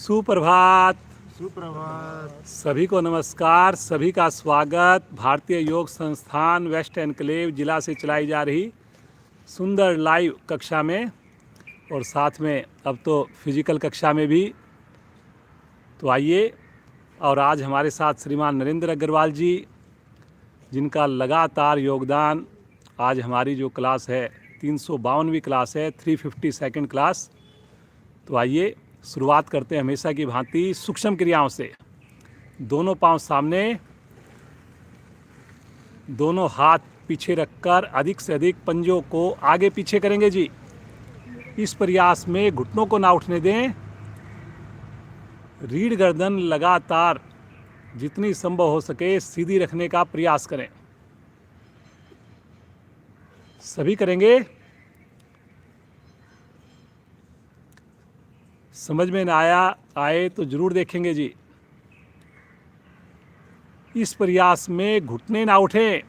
सुप्रभात। सुप्रभात। सभी को नमस्कार, सभी का स्वागत भारतीय योग संस्थान वेस्ट एनक्लेव जिला से चलाई जा रही सुंदर लाइव कक्षा में और साथ में अब तो फिजिकल कक्षा में भी। तो आइए, और आज हमारे साथ श्रीमान नरेंद्र अग्रवाल जी, जिनका लगातार योगदान। आज हमारी जो क्लास है 352वीं क्लास है, 352nd क्लास। तो आइए शुरुआत करते हैं हमेशा की भांति सूक्ष्म क्रियाओं से। दोनों पांव सामने, दोनों हाथ पीछे रखकर अधिक से अधिक पंजों को आगे पीछे करेंगे जी। इस प्रयास में घुटनों को ना उठने दें। रीढ़ गर्दन लगातार जितनी संभव हो सके सीधी रखने का प्रयास करें। सभी करेंगे। समझ में ना आए तो जरूर देखेंगे जी। इस प्रयास में घुटने ना उठें।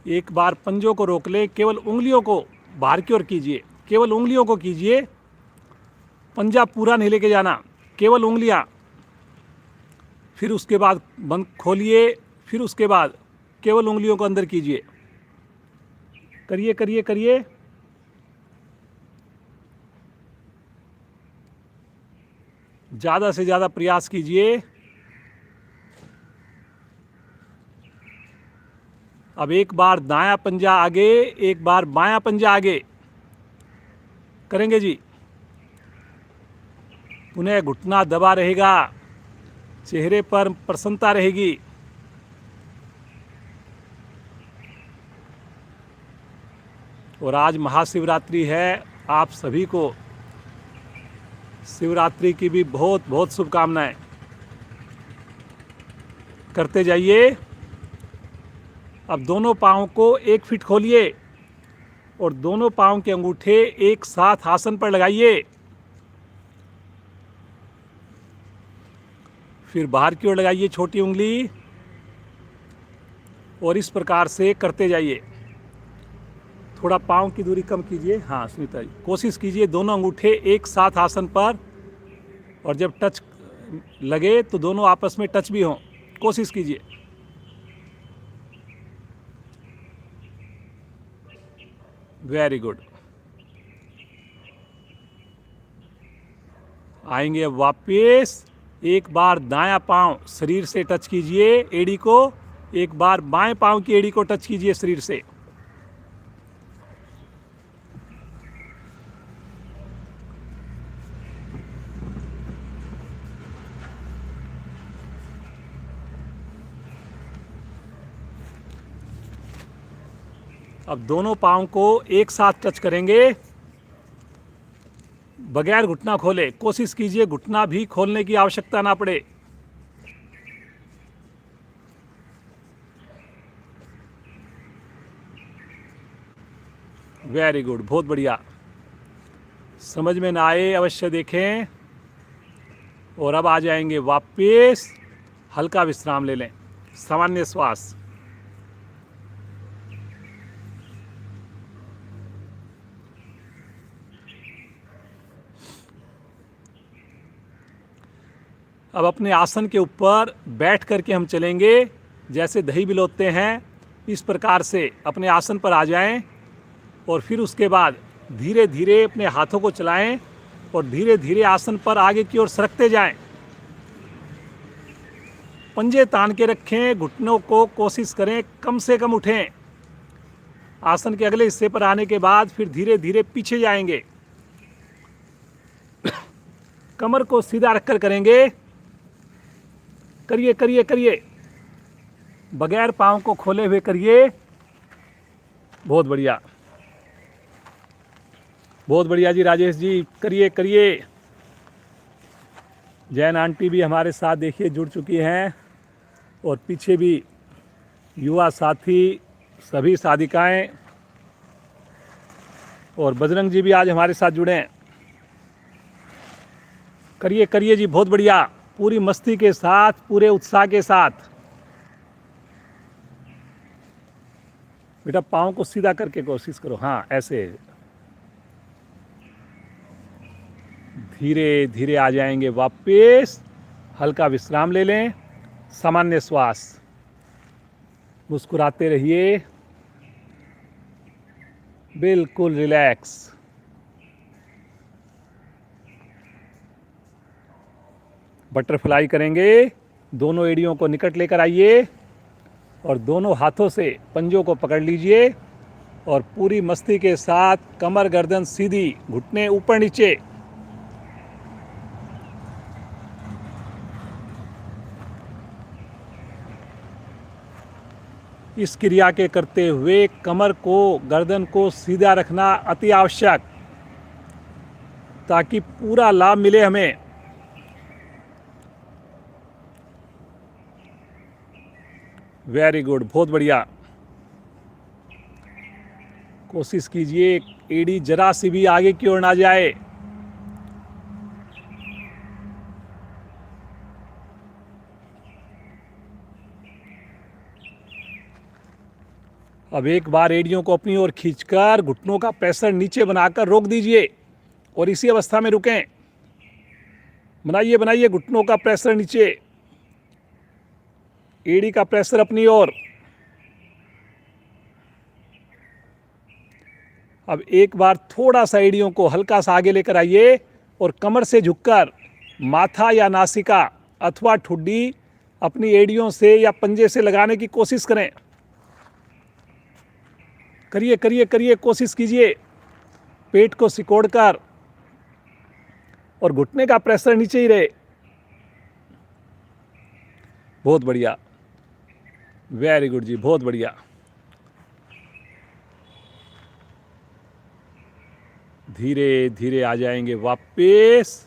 एक बार पंजों को रोक ले, केवल उंगलियों को बाहर की ओर कीजिए, केवल उंगलियों को कीजिए। पंजा पूरा नहीं लेके जाना, केवल उंगलियां। फिर उसके बाद बंद खोलिए, फिर उसके बाद केवल उंगलियों को अंदर कीजिए। करिए करिए करिए। ज़्यादा से ज़्यादा प्रयास कीजिए। अब एक बार दायां पंजा आगे, एक बार बायां पंजा आगे करेंगे जी। पुनः घुटना दबा रहेगा, चेहरे पर प्रसन्नता रहेगी। और आज महाशिवरात्रि है। आप सभी को शिवरात्रि की भी बहुत बहुत शुभकामनाएं। करते जाइए। अब दोनों पाँव को एक फिट खोलिए और दोनों पाँव के अंगूठे एक साथ आसन पर लगाइए। फिर बाहर की ओर लगाइए छोटी उंगली और इस प्रकार से करते जाइए। थोड़ा पाँव की दूरी कम कीजिए। हाँ सुनीता जी, कोशिश कीजिए दोनों अंगूठे एक साथ आसन पर, और जब टच लगे तो दोनों आपस में टच भी हों। कोशिश कीजिए। Very good. आएंगे अब वापस। एक बार दायां पांव शरीर से टच कीजिए एड़ी को, एक बार बाएं पांव की एड़ी को टच कीजिए शरीर से। अब दोनों पाँव को एक साथ टच करेंगे बगैर घुटना खोले। कोशिश कीजिए घुटना भी खोलने की आवश्यकता ना पड़े। वेरी गुड, बहुत बढ़िया। समझ में ना आए अवश्य देखें। और अब आ जाएंगे वापस। हल्का विश्राम ले लें, सामान्य श्वास। अब अपने आसन के ऊपर बैठ करके हम चलेंगे। जैसे दही बिलोते हैं इस प्रकार से अपने आसन पर आ जाएं और फिर उसके बाद धीरे धीरे अपने हाथों को चलाएं और धीरे धीरे आसन पर आगे की ओर सरकते जाएं। पंजे तान के रखें, घुटनों को कोशिश करें कम से कम उठें। आसन के अगले हिस्से पर आने के बाद फिर धीरे धीरे पीछे जाएंगे। कमर को सीधा रखकर करेंगे। करिए करिए करिए, बगैर पाँव को खोले हुए करिए। बहुत बढ़िया, बहुत बढ़िया जी। राजेश जी करिए करिए। जैन आंटी भी हमारे साथ देखिए जुड़ चुकी हैं, और पीछे भी युवा साथी, सभी साधिकाएं, और बजरंग जी भी आज हमारे साथ जुड़े हैं। करिए करिए जी, बहुत बढ़िया। पूरी मस्ती के साथ, पूरे उत्साह के साथ। बेटा पाँव को सीधा करके कोशिश करो, हाँ ऐसे। धीरे धीरे आ जाएंगे वापस। हल्का विश्राम ले लें, सामान्य श्वास, मुस्कुराते रहिए, बिल्कुल रिलैक्स। बटरफ्लाई करेंगे। दोनों एड़ियों को निकट लेकर आइए और दोनों हाथों से पंजों को पकड़ लीजिए और पूरी मस्ती के साथ कमर गर्दन सीधी, घुटने ऊपर नीचे। इस क्रिया के करते हुए कमर को, गर्दन को सीधा रखना अति आवश्यक, ताकि पूरा लाभ मिले हमें। वेरी गुड, बहुत बढ़िया। कोशिश कीजिए एड़ी जरा सी भी आगे की ओर ना जाए। अब एक बार एड़ियों को अपनी ओर खींचकर घुटनों का प्रेशर नीचे बनाकर रोक दीजिए और इसी अवस्था में रुकें। बनाइए बनाइए घुटनों का प्रेशर नीचे, एड़ी का प्रेशर अपनी ओर। अब एक बार थोड़ा सा एड़ियों को हल्का सा आगे लेकर आइए और कमर से झुककर माथा या नासिका अथवा ठुड्डी अपनी एड़ियों से या पंजे से लगाने की कोशिश करें। करिए करिए करिए, कोशिश कीजिए पेट को सिकोड़कर, और घुटने का प्रेशर नीचे ही रहे। बहुत बढ़िया, वेरी गुड जी, बहुत बढ़िया। धीरे धीरे आ जाएंगे वापस।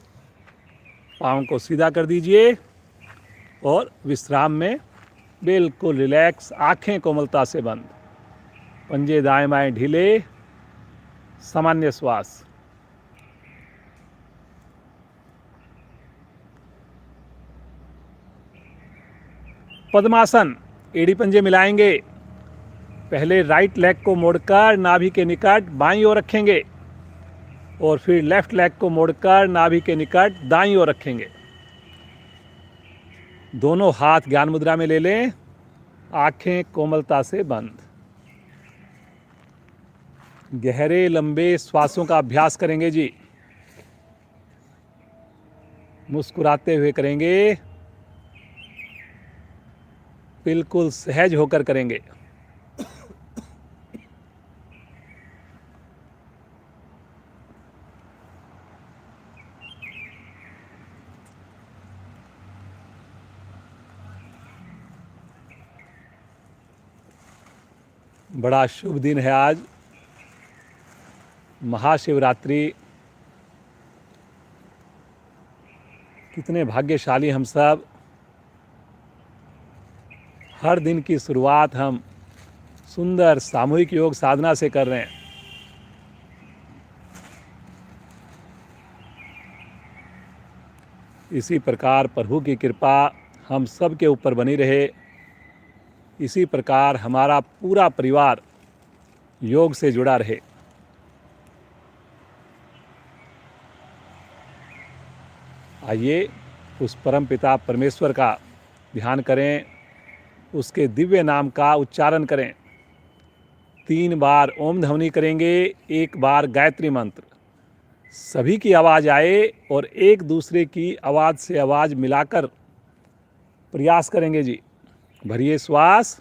पाँव को सीधा कर दीजिए और विश्राम में बिल्कुल रिलैक्स, आंखें कोमलता से बंद, पंजे दाएं बाएं ढीले, सामान्य श्वास। पद्मासन, एड़ी पंजे मिलाएंगे। पहले राइट लेग को मोड़कर नाभि के निकट बाईं ओर रखेंगे और फिर लेफ्ट लेग को मोड़कर नाभि के निकट दाईं ओर रखेंगे। दोनों हाथ ज्ञान मुद्रा में ले लें, आंखें कोमलता से बंद। गहरे लंबे श्वासों का अभ्यास करेंगे जी, मुस्कुराते हुए करेंगे, बिल्कुल सहज होकर करेंगे। बड़ा शुभ दिन है आज, महाशिवरात्रि। कितने भाग्यशाली हम सब। हर दिन की शुरुआत हम सुंदर सामूहिक योग साधना से कर रहे हैं। इसी प्रकार प्रभु की कृपा हम सब के ऊपर बनी रहे। इसी प्रकार हमारा पूरा परिवार योग से जुड़ा रहे। आइए उस परम पिता परमेश्वर का ध्यान करें, उसके दिव्य नाम का उच्चारण करें। 3 बार ओम ध्वनि करेंगे, 1 बार गायत्री मंत्र। सभी की आवाज़ आए और एक दूसरे की आवाज़ से आवाज़ मिलाकर प्रयास करेंगे जी। भरिए श्वास।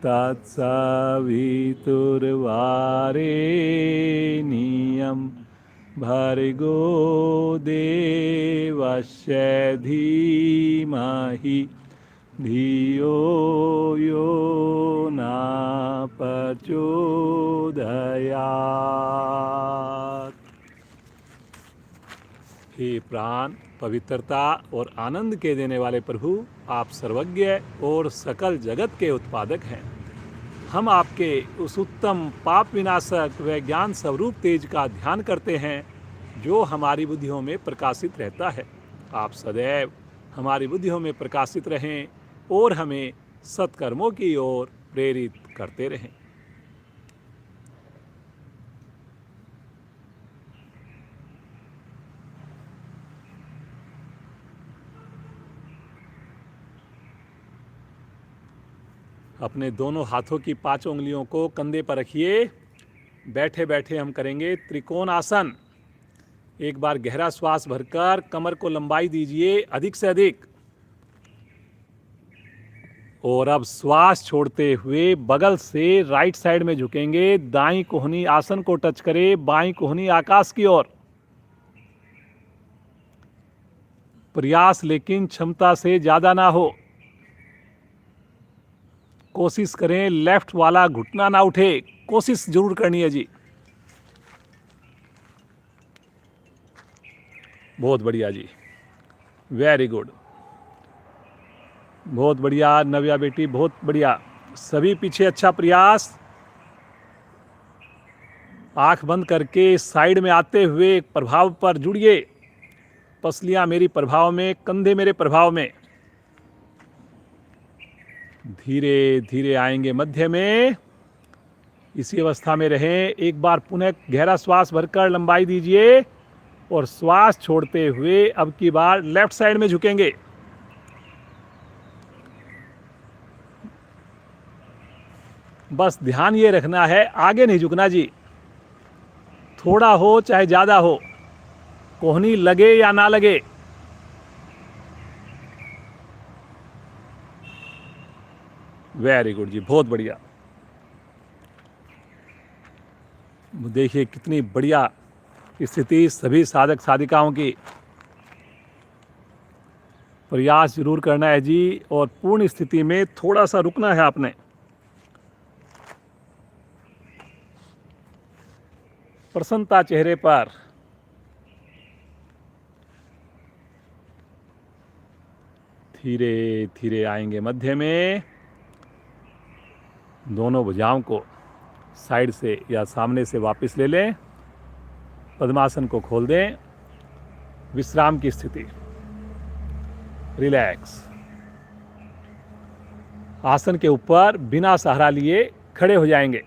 तत्सवितुर्वरेण्यं भर्गो देवस्य धीमहि धियो यो न प्रचोदयात्। हे प्राण, पवित्रता और आनंद के देने वाले प्रभु, आप सर्वज्ञ और सकल जगत के उत्पादक हैं। हम आपके उस उत्तम पाप विनाशक व ज्ञान स्वरूप तेज का ध्यान करते हैं जो हमारी बुद्धियों में प्रकाशित रहता है। आप सदैव हमारी बुद्धियों में प्रकाशित रहें और हमें सत्कर्मों की ओर प्रेरित करते रहें। अपने दोनों हाथों की 5 उंगलियों को कंधे पर रखिए। बैठे बैठे हम करेंगे त्रिकोण आसन। एक बार गहरा श्वास भरकर कमर को लंबाई दीजिए अधिक से अधिक, और अब श्वास छोड़ते हुए बगल से राइट साइड में झुकेंगे। दाईं कोहनी आसन को टच करे, बाईं कोहनी आकाश की ओर। प्रयास लेकिन क्षमता से ज्यादा ना हो। कोशिश करें लेफ्ट वाला घुटना ना उठे, कोशिश जरूर करनी है जी। बहुत बढ़िया जी, वेरी गुड, बहुत बढ़िया नव्या बेटी, बहुत बढ़िया। सभी पीछे अच्छा प्रयास। आंख बंद करके साइड में आते हुए प्रभाव पर जुड़िए। पसलियां मेरी प्रभाव में, कंधे मेरे प्रभाव में। धीरे धीरे आएंगे मध्य में। इसी अवस्था में रहें। एक बार पुनः गहरा श्वास भरकर लंबाई दीजिए और श्वास छोड़ते हुए अब की बार लेफ्ट साइड में झुकेंगे। बस ध्यान ये रखना है, आगे नहीं झुकना जी। थोड़ा हो चाहे ज्यादा हो, कोहनी लगे या ना लगे। वेरी गुड जी, बहुत बढ़िया। देखिए कितनी बढ़िया स्थिति सभी साधक साधिकाओं की। प्रयास जरूर करना है जी, और पूर्ण स्थिति में थोड़ा सा रुकना है आपने। प्रसन्नता चेहरे पर। धीरे धीरे आएंगे मध्य में। दोनों भुजाओं को साइड से या सामने से वापस ले लें। पद्मासन को खोल दें। विश्राम की स्थिति, रिलैक्स। आसन के ऊपर बिना सहारा लिए खड़े हो जाएंगे।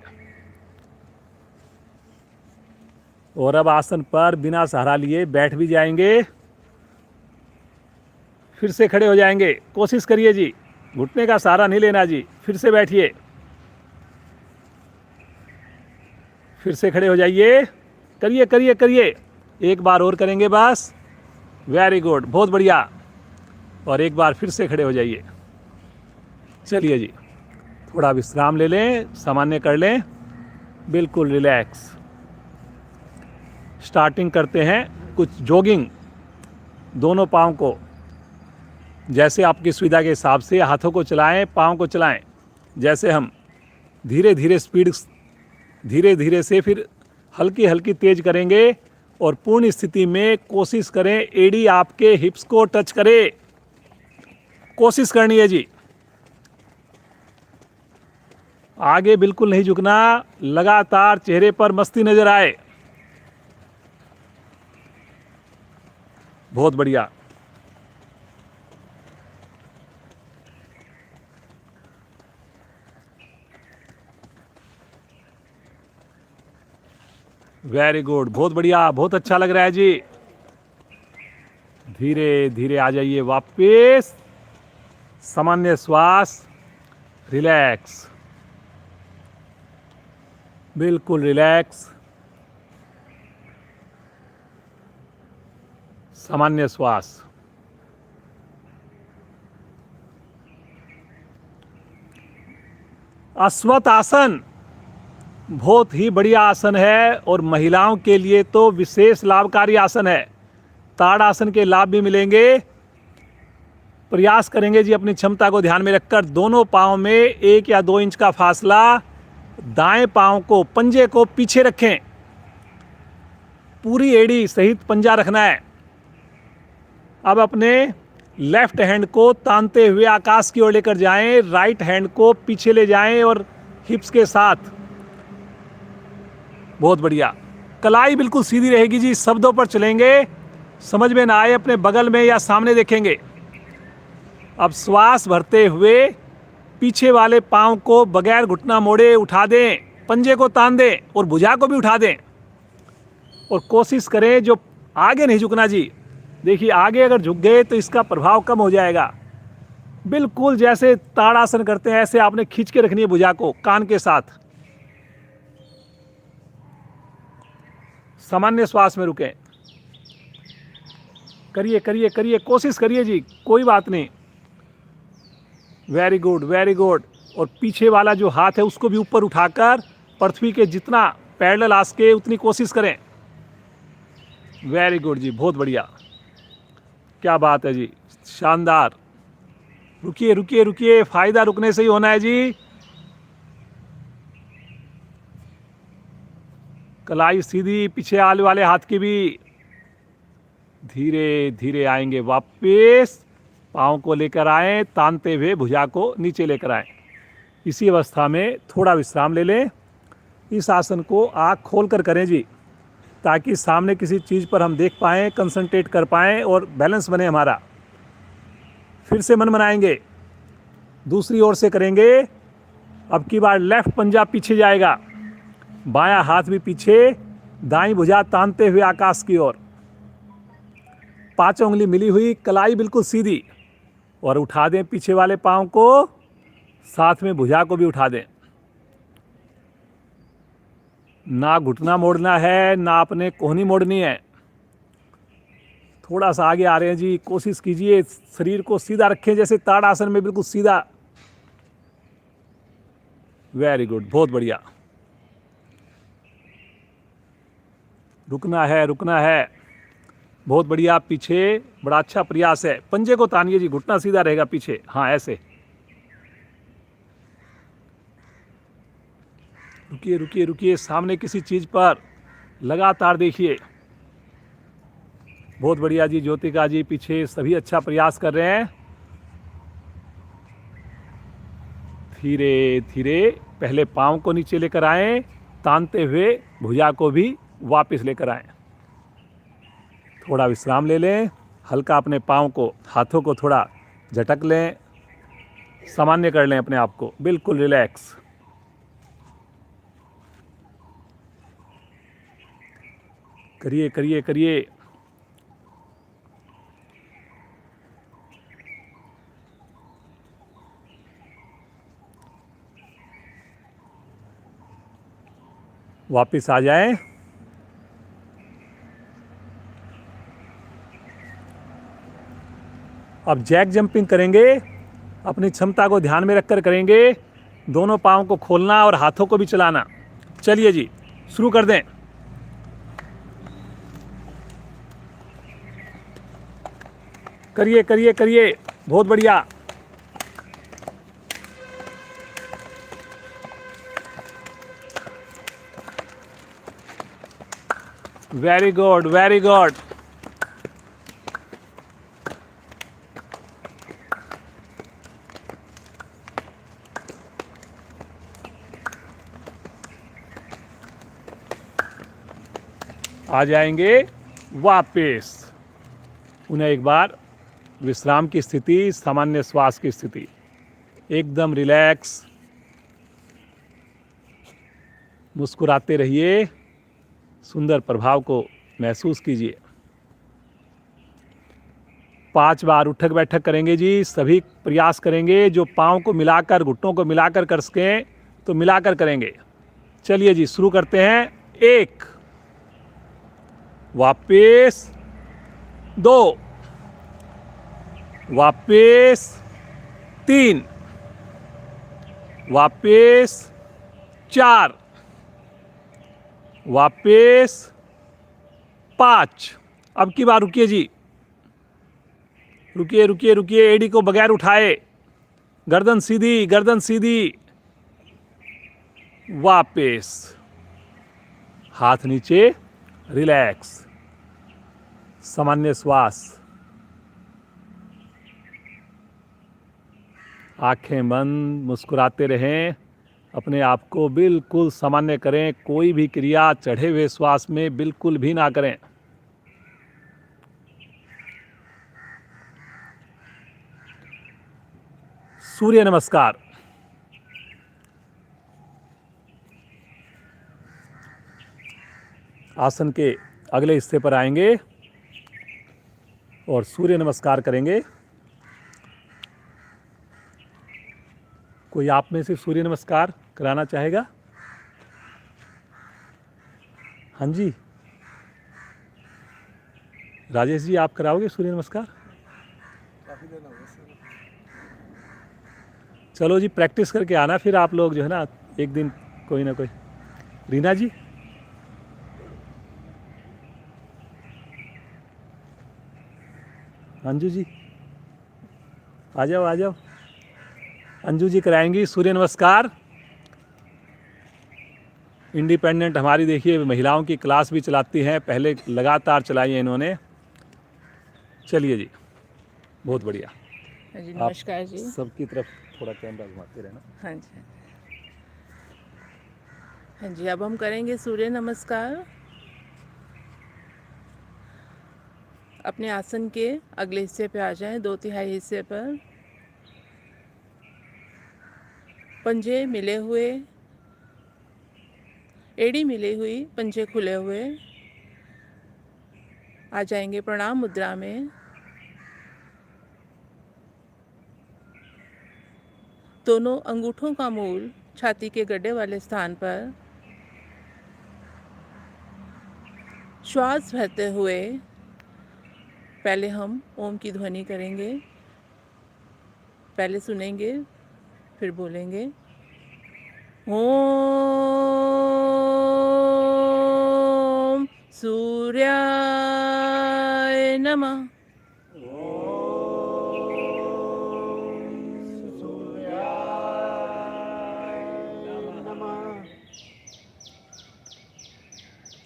और अब आसन पर बिना सहारा लिए बैठ भी जाएंगे। फिर से खड़े हो जाएंगे। कोशिश करिए जी, घुटने का सहारा नहीं लेना जी। फिर से बैठिए, फिर से खड़े हो जाइए। करिए करिए करिए, एक बार और करेंगे बस। वेरी गुड, बहुत बढ़िया। और एक बार फिर से खड़े हो जाइए। चलिए जी, थोड़ा विश्राम ले लें, सामान्य कर लें, बिल्कुल रिलैक्स। स्टार्टिंग करते हैं कुछ जॉगिंग। दोनों पाँव को जैसे आपकी सुविधा के हिसाब से हाथों को चलाएं, पाँव को चलाएं। जैसे हम धीरे धीरे स्पीड, धीरे धीरे से फिर हल्की हल्की तेज करेंगे। और पूर्ण स्थिति में कोशिश करें एड़ी आपके हिप्स को टच करे। कोशिश करनी है जी। आगे बिल्कुल नहीं झुकना। लगातार चेहरे पर मस्ती नजर आए। बहुत बढ़िया। वेरी गुड, बहुत बढ़िया, बहुत अच्छा लग रहा है जी। धीरे धीरे आ जाइए वापस। सामान्य श्वास, रिलैक्स, बिल्कुल रिलैक्स। सामान्य श्वास। अश्वत्थ आसन बहुत ही बढ़िया आसन है और महिलाओं के लिए तो विशेष लाभकारी आसन है। ताड़ासन के लाभ भी मिलेंगे। प्रयास करेंगे जी अपनी क्षमता को ध्यान में रखकर दोनों पाँव में 1 या 2 इंच का फासला, दाएं पाँव को पंजे को पीछे रखें, पूरी एड़ी सहित पंजा रखना है। अब अपने लेफ्ट हैंड को तानते हुए आकाश की ओर लेकर जाएं, राइट हैंड को पीछे ले जाएं और हिप्स के साथ। बहुत बढ़िया। कलाई बिल्कुल सीधी रहेगी जी, शब्दों पर चलेंगे, समझ में ना आए अपने बगल में या सामने देखेंगे। अब श्वास भरते हुए पीछे वाले पांव को बगैर घुटना मोड़े उठा दें, पंजे को तान दें और भुजा को भी उठा दें और कोशिश करें जो आगे नहीं झुकना जी। देखिए आगे अगर झुक गए तो इसका प्रभाव कम हो जाएगा। बिल्कुल जैसे ताड़ासन करते हैं ऐसे आपने खींच के रखनी है भुजा को कान के साथ। सामान्य श्वास में रुकें। करिए करिए करिए, कोशिश करिए जी, कोई बात नहीं। Very good very good. और पीछे वाला जो हाथ है उसको भी ऊपर उठाकर पृथ्वी के जितना पैरेलल आसके उतनी कोशिश करें। वेरी गुड जी, बहुत बढ़िया, क्या बात है जी, शानदार। रुकिए रुकिए रुकिए, फायदा रुकने से ही होना है जी। कलाई सीधी, पीछे आले वाले हाथ की भी। धीरे धीरे आएंगे वापस, पाँव को लेकर आए, तानते हुए भुजा को नीचे लेकर आए। इसी अवस्था में थोड़ा विश्राम ले लें। इस आसन को आँख खोल कर करें जी, ताकि सामने किसी चीज़ पर हम देख पाएँ, कंसंट्रेट कर पाएँ और बैलेंस बने हमारा। फिर से मन बनाएंगे, दूसरी ओर से करेंगे। अब की बार लेफ्ट पंजा पीछे जाएगा, बायां हाथ भी पीछे, दाईं भुजा तानते हुए आकाश की ओर, 5 उंगली मिली हुई, कलाई बिल्कुल सीधी, और उठा दें पीछे वाले पाँव को, साथ में भुजा को भी उठा दें। ना घुटना मोड़ना है, ना अपने कोहनी मोड़नी है। थोड़ा सा आगे आ रहे हैं जी, कोशिश कीजिए शरीर को सीधा रखें, जैसे ताड़ासन में बिल्कुल सीधा। वेरी गुड, बहुत बढ़िया। रुकना है रुकना है, बहुत बढ़िया। पीछे बड़ा अच्छा प्रयास है। पंजे को तानिए जी, घुटना सीधा रहेगा पीछे, हाँ ऐसे। रुकिए रुकिए रुकिए, सामने किसी चीज पर लगातार देखिए। बहुत बढ़िया जी, ज्योतिका जी पीछे सभी अच्छा प्रयास कर रहे हैं। धीरे धीरे पहले पाँव को नीचे लेकर आएं, तानते हुए भुजा को भी वापस लेकर आएं। थोड़ा विश्राम ले लें, हल्का अपने पाँव को, हाथों को थोड़ा झटक लें, सामान्य कर लें अपने आप को, बिल्कुल रिलैक्स। करिए करिए करिए। वापस आ जाएं। अब जैक जंपिंग करेंगे, अपनी क्षमता को ध्यान में रखकर करेंगे। दोनों पाँव को खोलना और हाथों को भी चलाना। चलिए जी, शुरू कर दें। करिए करिए करिए, बहुत बढ़िया। Very good very good. आ जाएंगे वापस। उन्हें एक बार विश्राम की स्थिति, सामान्य श्वास की स्थिति, एकदम रिलैक्स। मुस्कुराते रहिए, सुंदर प्रभाव को महसूस कीजिए। 5 बार उठक बैठक करेंगे जी, सभी प्रयास करेंगे। जो पाँव को मिलाकर, घुटनों को मिलाकर कर सकें तो मिलाकर करेंगे। चलिए जी, शुरू करते हैं। 1, वापिस 2, वापिस 3, वापिस 4, वापिस 5। अब की बार रुकिए जी, रुकिए रुकिए रुकिए, एडी को बगैर उठाए, गर्दन सीधी, गर्दन सीधी, वापिस, हाथ नीचे, रिलैक्स, सामान्य श्वास, आंखें बंद, मुस्कुराते रहें, अपने आप को बिल्कुल सामान्य करें, कोई भी क्रिया चढ़े हुए श्वास में बिल्कुल भी ना करें। सूर्य नमस्कार। आसन के अगले हिस्से पर आएंगे और सूर्य नमस्कार करेंगे। कोई आप में से सूर्य नमस्कार कराना चाहेगा? हाँ जी, राजेश जी, आप कराओगे सूर्य नमस्कार? चलो जी, प्रैक्टिस करके आना फिर आप लोग, जो है ना, एक दिन कोई ना कोई। रीना जी, अंजू जी, आ जाओ आ जाओ। अंजू जी कराएंगी सूर्य नमस्कार। इंडिपेंडेंट हमारी, देखिए, महिलाओं की क्लास भी चलाती हैं, पहले लगातार चलाई है इन्होंने। चलिए जी, बहुत बढ़िया। हाँ जी, आप नमस्कार जी। सबकी तरफ थोड़ा कैमरा घुमाते रहना। हाँ जी, हाँ जी, अब हम करेंगे सूर्य नमस्कार। अपने आसन के अगले हिस्से पे आ जाएं, 2/3 हिस्से पर। पंजे मिले हुए, एड़ी मिली हुई, पंजे खुले हुए आ जाएंगे प्रणाम मुद्रा में। दोनों अंगूठों का मूल छाती के गड्ढे वाले स्थान पर। श्वास भरते हुए पहले हम ओम की ध्वनि करेंगे, पहले सुनेंगे फिर बोलेंगे। ओम सूर्याय नमः।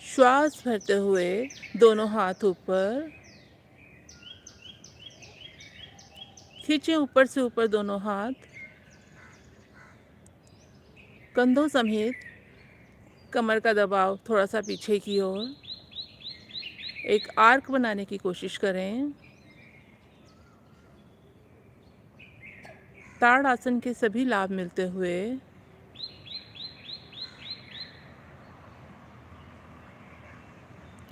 श्वास भरते हुए दोनों हाथ ऊपर खींचे, ऊपर से ऊपर दोनों हाथ, कंधों समेत कमर का दबाव थोड़ा सा पीछे की ओर। एक आर्क बनाने की कोशिश करें। ताड़ आसन के सभी लाभ मिलते हुए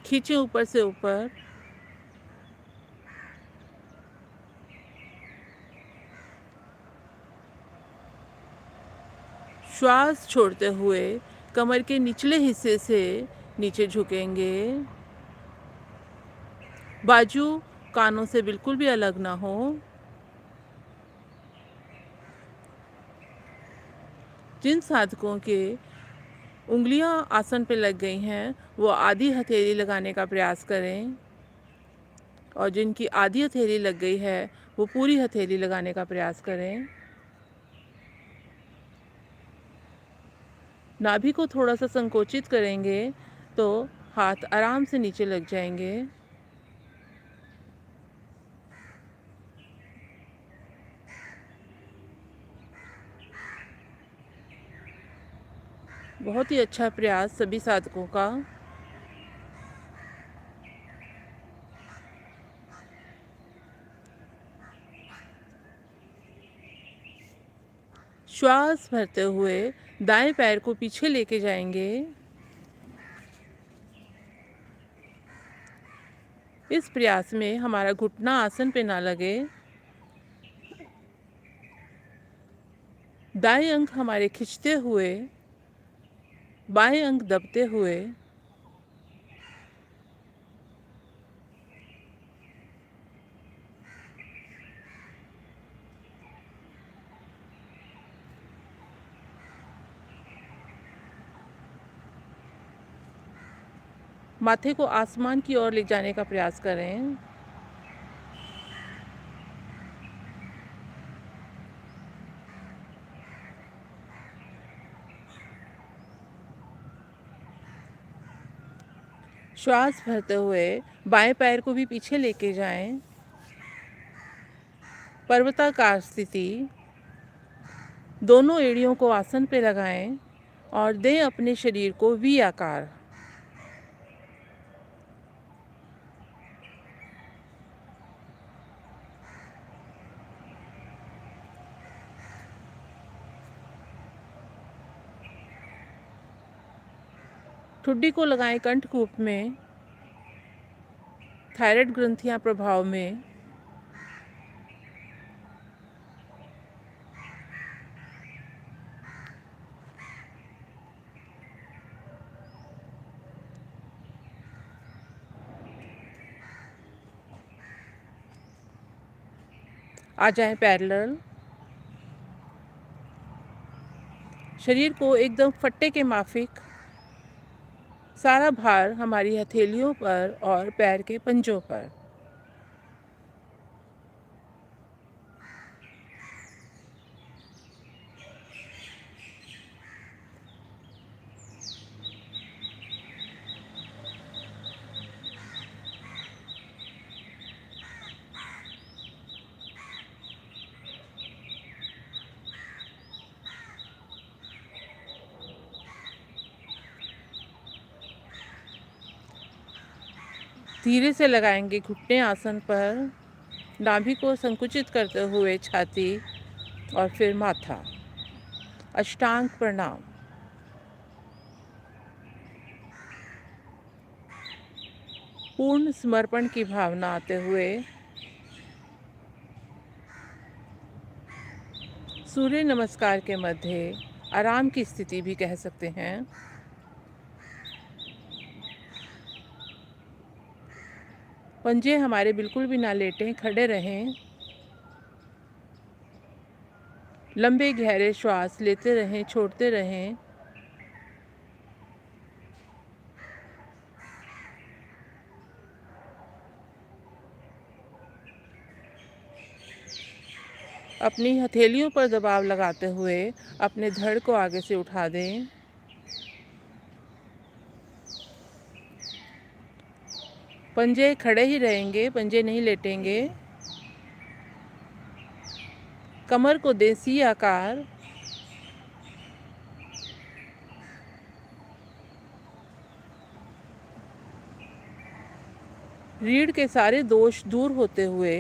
खींचे ऊपर से ऊपर, श्वास छोड़ते हुए कमर के निचले हिस्से से नीचे झुकेंगे। बाजू कानों से बिल्कुल भी अलग ना हो। जिन साधकों के उंगलियां आसन पे लग गई हैं वो आधी हथेली लगाने का प्रयास करें, और जिनकी आधी हथेली लग गई है वो पूरी हथेली लगाने का प्रयास करें। नाभि को थोड़ा सा संकोचित करेंगे तो हाथ आराम से नीचे लग जाएंगे। बहुत ही अच्छा प्रयास सभी साधकों का। श्वास भरते हुए दाएं पैर को पीछे लेके जाएंगे। इस प्रयास में हमारा घुटना आसन पे ना लगे। दाएं अंग हमारे खिंचते हुए, बाएं अंग दबते हुए माथे को आसमान की ओर ले जाने का प्रयास करें। श्वास भरते हुए बाएं पैर को भी पीछे लेके जाएं। पर्वताकार स्थिति। दोनों एड़ियों को आसन पे लगाएं और दें अपने शरीर को वी आकार। ठुड्डी को लगाएं कंठकूप में। थायराइड ग्रंथियां प्रभाव में। आ जाएं पैरेलल। शरीर को एकदम फट्टे के माफिक। सारा भार हमारी हथेलियों पर और पैर के पंजों पर। धीरे से लगाएंगे घुटने आसन पर। नाभि को संकुचित करते हुए छाती और फिर माथा। अष्टांग प्रणाम। पूर्ण समर्पण की भावना आते हुए सूर्य नमस्कार के मध्य आराम की स्थिति भी कह सकते हैं। पंजे हमारे बिल्कुल भी ना लेटें, खड़े रहें। लंबे गहरे श्वास लेते रहें, छोड़ते रहें। अपनी हथेलियों पर दबाव लगाते हुए अपने धड़ को आगे से उठा दें। पंजे खड़े ही रहेंगे, पंजे नहीं लेटेंगे। कमर को दें सी आकार। रीढ़ के सारे दोष दूर होते हुए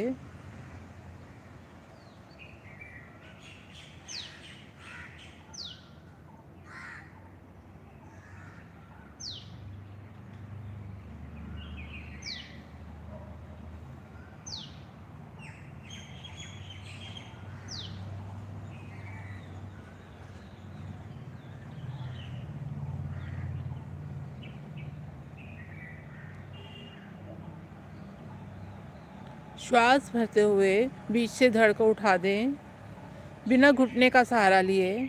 श्वास भरते हुए बीच से धड़ को उठा दें, बिना घुटने का सहारा लिए।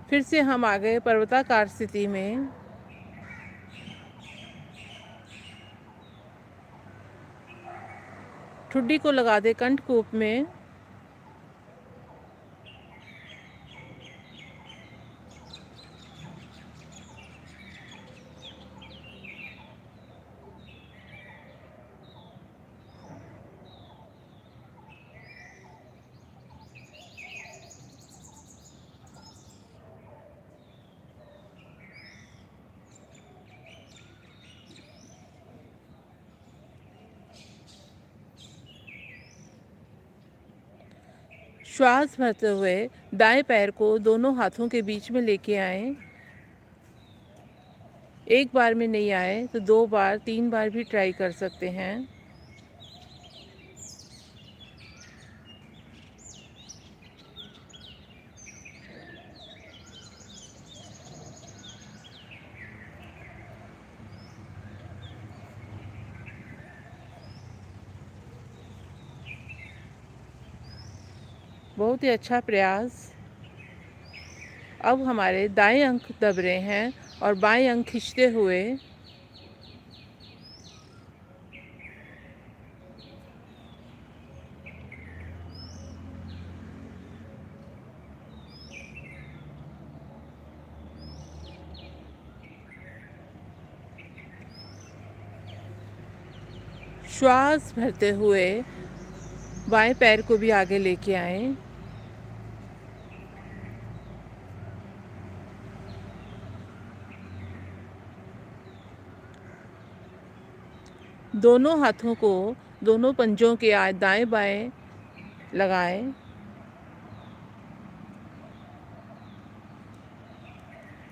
फिर से हम आ गए पर्वताकार स्थिति में। ठुड्डी को लगा दे कंठकूप में। श्वास भरते हुए दाएं पैर को दोनों हाथों के बीच में लेके आएं। एक बार में नहीं आए तो 2 बार 3 बार भी ट्राई कर सकते हैं। बहुत ही अच्छा प्रयास। अब हमारे दाएं अंग दब रहे हैं और बाएं अंग खींचते हुए श्वास भरते हुए बाएं पैर को भी आगे लेके आएं। दोनों हाथों को दोनों पंजों के दाएं बाएं लगाएं।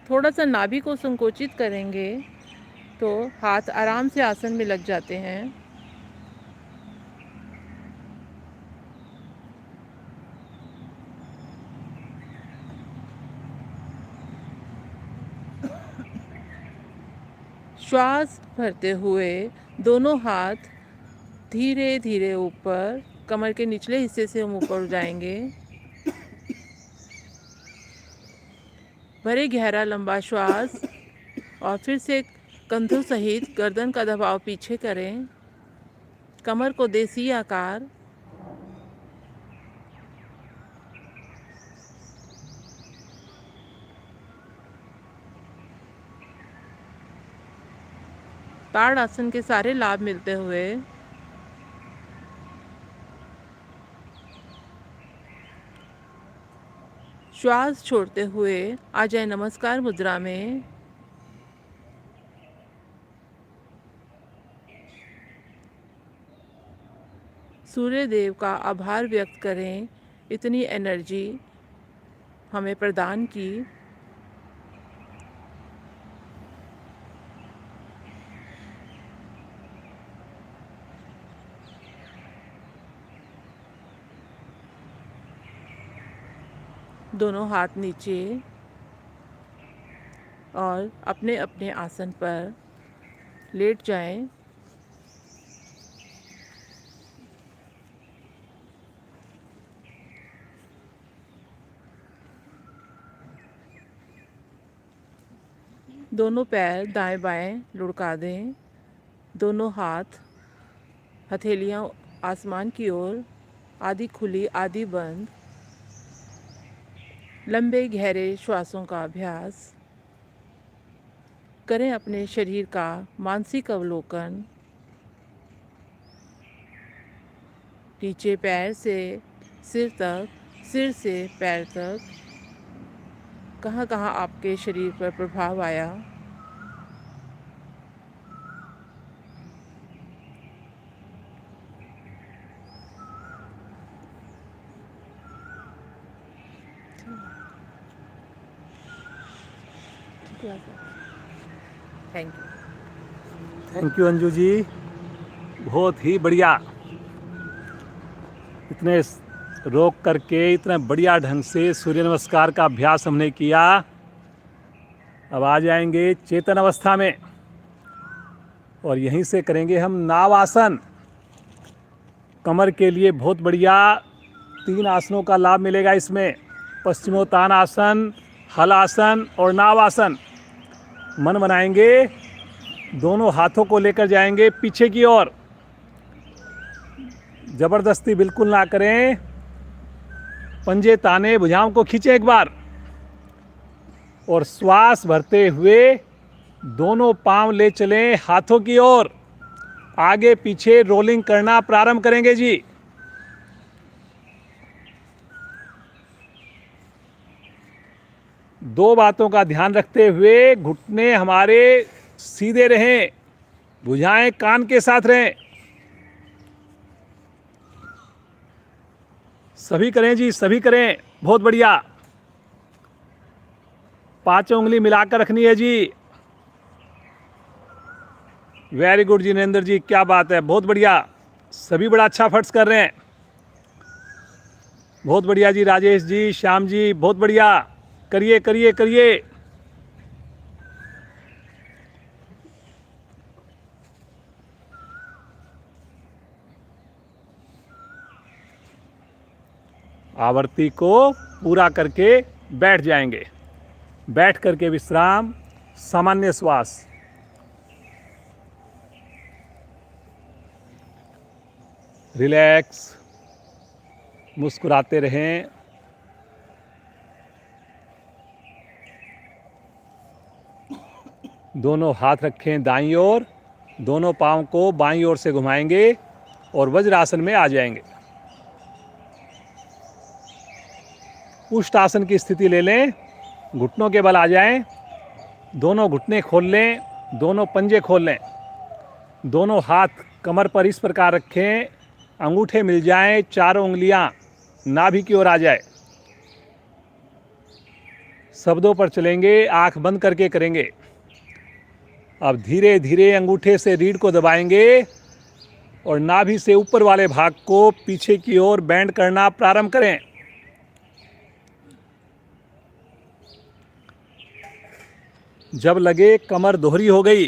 थोड़ा सा नाभि को संकोचित करेंगे तो हाथ आराम से आसन में लग जाते हैं। श्वास भरते हुए दोनों हाथ धीरे धीरे ऊपर कमर के निचले हिस्से से हम ऊपर जाएंगे। भरे गहरा लंबा श्वास और फिर से कंधों सहित गर्दन का दबाव पीछे करें। कमर को देसी आकार। ताड़ आसन के सारे लाभ मिलते हुए श्वास छोड़ते हुए आ जाए नमस्कार मुद्रा में। सूर्य देव का आभार व्यक्त करें, इतनी एनर्जी हमें प्रदान की। दोनों हाथ नीचे और अपने अपने आसन पर लेट जाएं। दोनों पैर दाएं बाएं लुढ़का दें। दोनों हाथ हथेलियां आसमान की ओर, आधी खुली आधी बंद। लंबे गहरे श्वासों का अभ्यास करें। अपने शरीर का मानसिक अवलोकन। नीचे पैर से सिर तक, सिर से पैर तक कहाँ कहाँ आपके शरीर पर प्रभाव आया। Thank you. Thank you Anju ji, बहुत ही बढ़िया। इतने रोक करके इतना बढ़िया ढंग से सूर्य नमस्कार का अभ्यास हमने किया। अब आ जाएंगे चेतन अवस्था में और यहीं से करेंगे हम नाव आसन। कमर के लिए बहुत बढ़िया 3 आसनों का लाभ मिलेगा इसमें। पश्चिमोत्तान आसन, हल आसन और नाव आसन। मन बनाएंगे, दोनों हाथों को लेकर जाएंगे पीछे की ओर। जबरदस्ती बिल्कुल ना करें। पंजे ताने, भुजाओं को खींचें एक बार और श्वास भरते हुए दोनों पांव ले चलें हाथों की ओर। आगे पीछे रोलिंग करना प्रारंभ करेंगे जी। दो बातों का ध्यान रखते हुए घुटने हमारे सीधे रहें, भुजाएं कान के साथ रहें। सभी करें जी, सभी करें, बहुत बढ़िया। 5 उंगली मिलाकर रखनी है जी। वेरी गुड जी नरेंद्र जी, क्या बात है, बहुत बढ़िया। सभी बड़ा अच्छा फर्ज कर रहे हैं, बहुत बढ़िया जी। राजेश जी, श्याम जी, बहुत बढ़िया। करिए करिए करिए। आवर्ती को पूरा करके बैठ जाएंगे। बैठ करके विश्राम, सामान्य श्वास। रिलैक्स, मुस्कुराते रहें। दोनों हाथ रखें दाईं ओर, दोनों पाँव को बाईं ओर से घुमाएंगे और वज्रासन में आ जाएंगे। उष्टासन की स्थिति ले लें, घुटनों के बल आ जाएं, दोनों घुटने खोल लें, दोनों पंजे खोल लें, दोनों हाथ कमर पर इस प्रकार रखें, अंगूठे मिल जाएं, चारों उंगलियां नाभि की ओर आ जाए। शब्दों पर चलेंगे, आंख बंद करके करेंगे। अब धीरे धीरे अंगूठे से रीढ़ को दबाएंगे और नाभि से ऊपर वाले भाग को पीछे की ओर बेंड करना प्रारंभ करें। जब लगे कमर दोहरी हो गई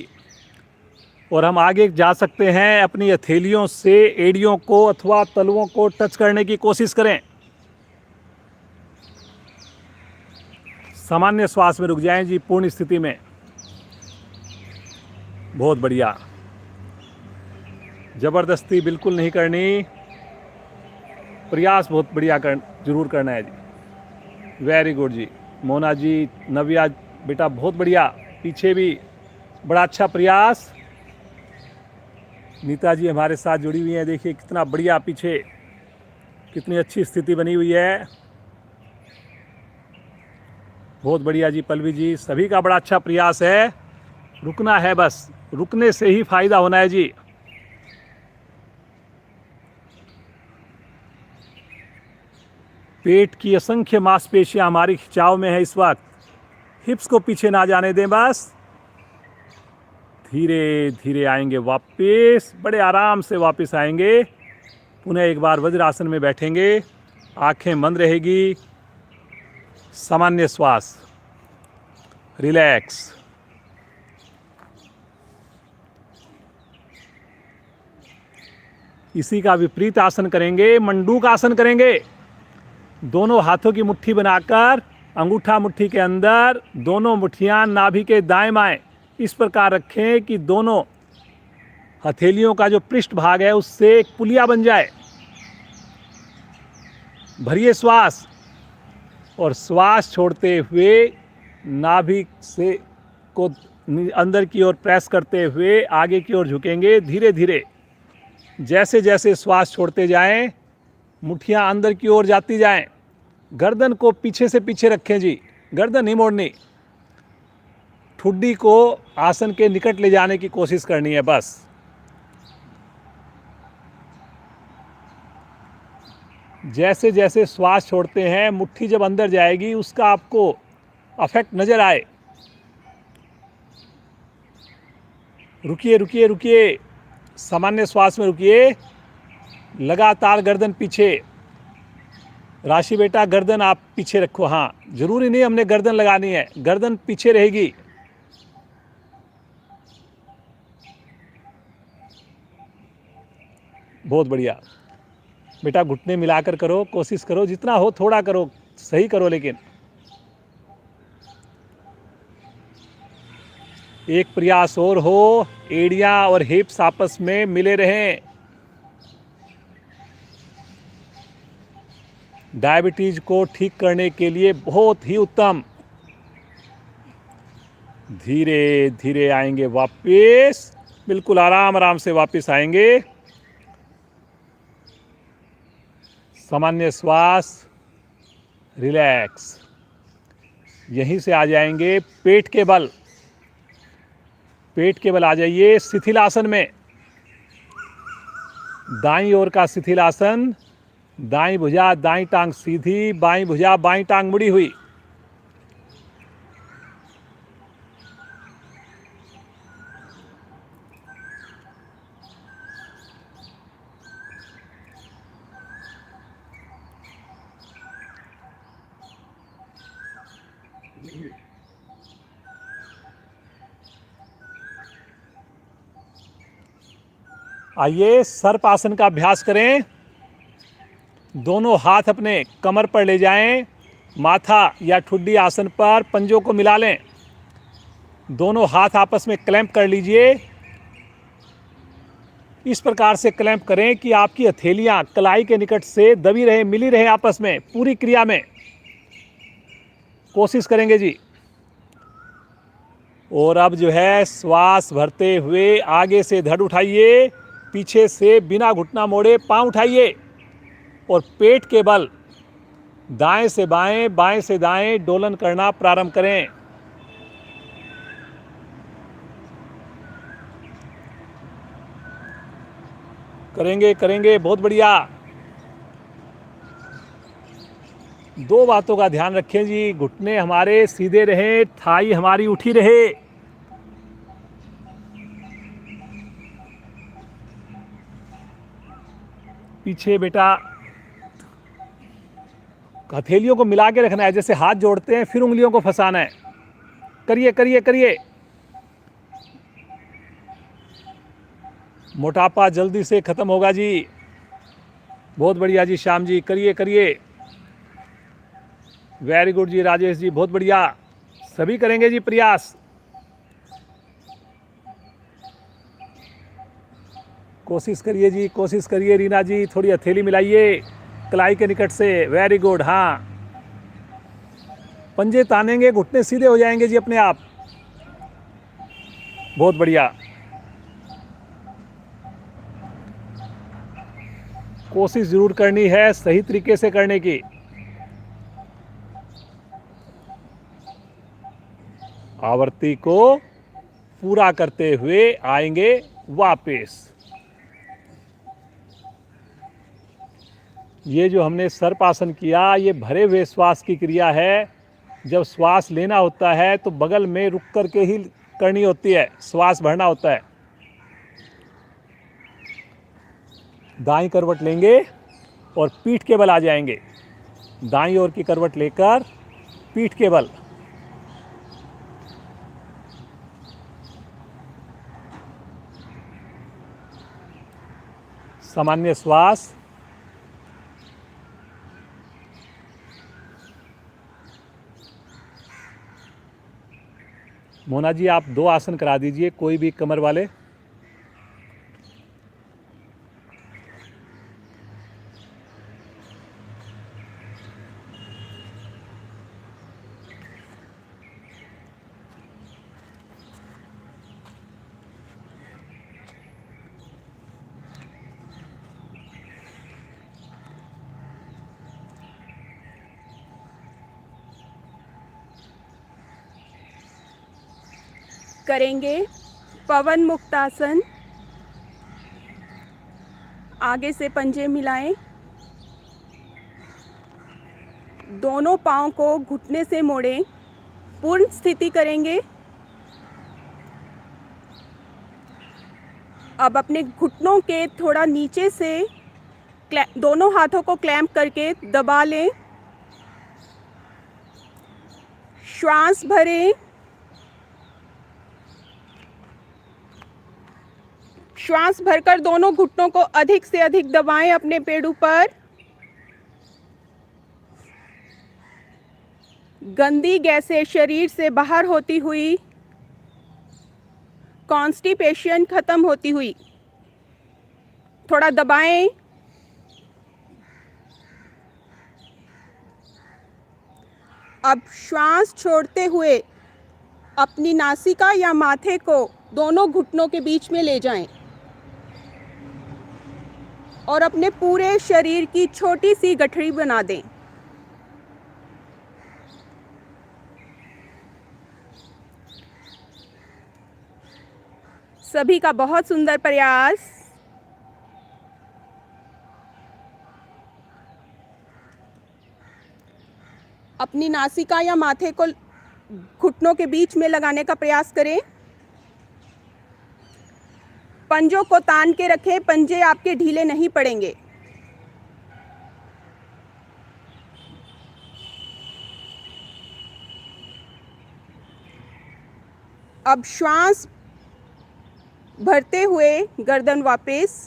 और हम आगे जा सकते हैं, अपनी हथेलियों से एड़ियों को अथवा तलवों को टच करने की कोशिश करें। सामान्य श्वास में रुक जाएं जी, पूर्ण स्थिति में। बहुत बढ़िया। जबरदस्ती बिल्कुल नहीं करनी, प्रयास बहुत बढ़िया जरूर करना है जी। वेरी गुड जी। मोना जी, नव्या बेटा बहुत बढ़िया, पीछे भी बड़ा अच्छा प्रयास। नीता जी हमारे साथ जुड़ी हुई हैं, देखिए कितना बढ़िया, पीछे कितनी अच्छी स्थिति बनी हुई है। बहुत बढ़िया जी। पल्लवी जी, सभी का बड़ा अच्छा प्रयास है। रुकना है, बस रुकने से ही फायदा होना है जी। पेट की असंख्य मांसपेशियां हमारी खिंचाव में है इस वक्त। हिप्स को पीछे ना जाने दें, बस धीरे धीरे आएंगे वापस, बड़े आराम से वापस आएंगे। पुनः एक बार वज्रासन में बैठेंगे, आंखें बंद रहेगी, सामान्य श्वास, रिलैक्स। इसी का विपरीत आसन करेंगे, मंडूक आसन करेंगे। दोनों हाथों की मुट्ठी बनाकर अंगूठा मुट्ठी के अंदर, दोनों मुट्ठियां नाभि के दाएं बाएं इस प्रकार रखें कि दोनों हथेलियों का जो पृष्ठ भाग है उससे एक पुलिया बन जाए। भरिए श्वास और श्वास छोड़ते हुए नाभि से को अंदर की ओर प्रेस करते हुए आगे की ओर झुकेंगे। धीरे धीरे जैसे जैसे श्वास छोड़ते जाएं, मुट्ठियां अंदर की ओर जाती जाएं। गर्दन को पीछे से पीछे रखें जी, गर्दन नहीं मोड़नी। ठुड्डी को आसन के निकट ले जाने की कोशिश करनी है बस। जैसे जैसे श्वास छोड़ते हैं, मुट्ठी जब अंदर जाएगी उसका आपको अफेक्ट नजर आए। रुकिए रुकिए रुकिए, सामान्य श्वास में रुकिए। लगातार गर्दन पीछे। राशि बेटा, गर्दन आप पीछे रखो। हाँ, जरूरी नहीं हमने गर्दन लगानी है, गर्दन पीछे रहेगी। बहुत बढ़िया बेटा, घुटने मिलाकर करो, कोशिश करो, जितना हो थोड़ा करो, सही करो। लेकिन एक प्रयास और हो, एड़ियां और हिप्स आपस में मिले रहें। डायबिटीज को ठीक करने के लिए बहुत ही उत्तम। धीरे धीरे आएंगे वापस, बिल्कुल आराम आराम से वापस आएंगे। सामान्य श्वास, रिलैक्स। यहीं से आ जाएंगे पेट के बल। पेट के बल आ जाइए शिथिलासन में। दाईं ओर का शिथिलासन, दाईं भुजा दाईं टांग सीधी, बाईं भुजा बाईं टांग मुड़ी हुई। आइए सर्पासन का अभ्यास करें। दोनों हाथ अपने कमर पर ले जाएं, माथा या ठुड्डी आसन पर पंजों को मिला लें। दोनों हाथ आपस में क्लैंप कर लीजिए। इस प्रकार से क्लैंप करें कि आपकी हथेलियां कलाई के निकट से दबी रहे, मिली रहे आपस में पूरी क्रिया में। कोशिश करेंगे जी। और अब जो है श्वास भरते हुए आगे से धड़ उठाइए, पीछे से बिना घुटना मोड़े पांव उठाइए और पेट के बल दाएं से बाएं, बाएं से दाएं डोलन करना प्रारंभ करें। करेंगे करेंगे, बहुत बढ़िया। दो बातों का ध्यान रखें जी, घुटने हमारे सीधे रहें, थाई हमारी उठी रहे। पीछे बेटा हथेलियों को मिला के रखना है, जैसे हाथ जोड़ते हैं फिर उंगलियों को फंसाना है। करिए करिए करिए। मोटापा जल्दी से खत्म होगा जी। बहुत बढ़िया जी श्याम जी, करिए करिए। वेरी गुड जी राजेश जी, बहुत बढ़िया। सभी करेंगे जी प्रयास। कोशिश करिए जी, कोशिश करिए रीना जी, थोड़ी हथेली मिलाइए कलाई के निकट से। Very good. हाँ, पंजे तानेंगे, घुटने सीधे हो जाएंगे जी अपने आप। बहुत बढ़िया। कोशिश जरूर करनी है सही तरीके से करने की। आवृत्ति को पूरा करते हुए आएंगे वापस। ये जो हमने सर्पासन किया, ये भरे हुए श्वास की क्रिया है। जब श्वास लेना होता है तो बगल में रुक करके ही करनी होती है, श्वास भरना होता है। दाईं करवट लेंगे और पीठ के बल आ जाएंगे। दाईं ओर की करवट लेकर पीठ के बल। सामान्य श्वास। मोना जी आप 2 आसन करा दीजिए, कोई भी कमर वाले। करेंगे पवन मुक्तासन। आगे से पंजे मिलाएं, दोनों पांव को घुटने से मोड़ें, पूर्ण स्थिति करेंगे। अब अपने घुटनों के थोड़ा नीचे से दोनों हाथों को क्लैंप करके दबा लें। श्वास भरें। श्वास भरकर दोनों घुटनों को अधिक से अधिक दबाएं अपने पेड़ों पर। गंदी गैसें शरीर से बाहर होती हुई, कॉन्स्टिपेशन खत्म होती हुई। थोड़ा दबाएं। अब श्वास छोड़ते हुए अपनी नासिका या माथे को दोनों घुटनों के बीच में ले जाएं और अपने पूरे शरीर की छोटी सी गठरी बना दें। सभी का बहुत सुंदर प्रयास। अपनी नासिका या माथे को घुटनों के बीच में लगाने का प्रयास करें। पंजों को तान के रखें, पंजे आपके ढीले नहीं पड़ेंगे। अब श्वास भरते हुए गर्दन वापस,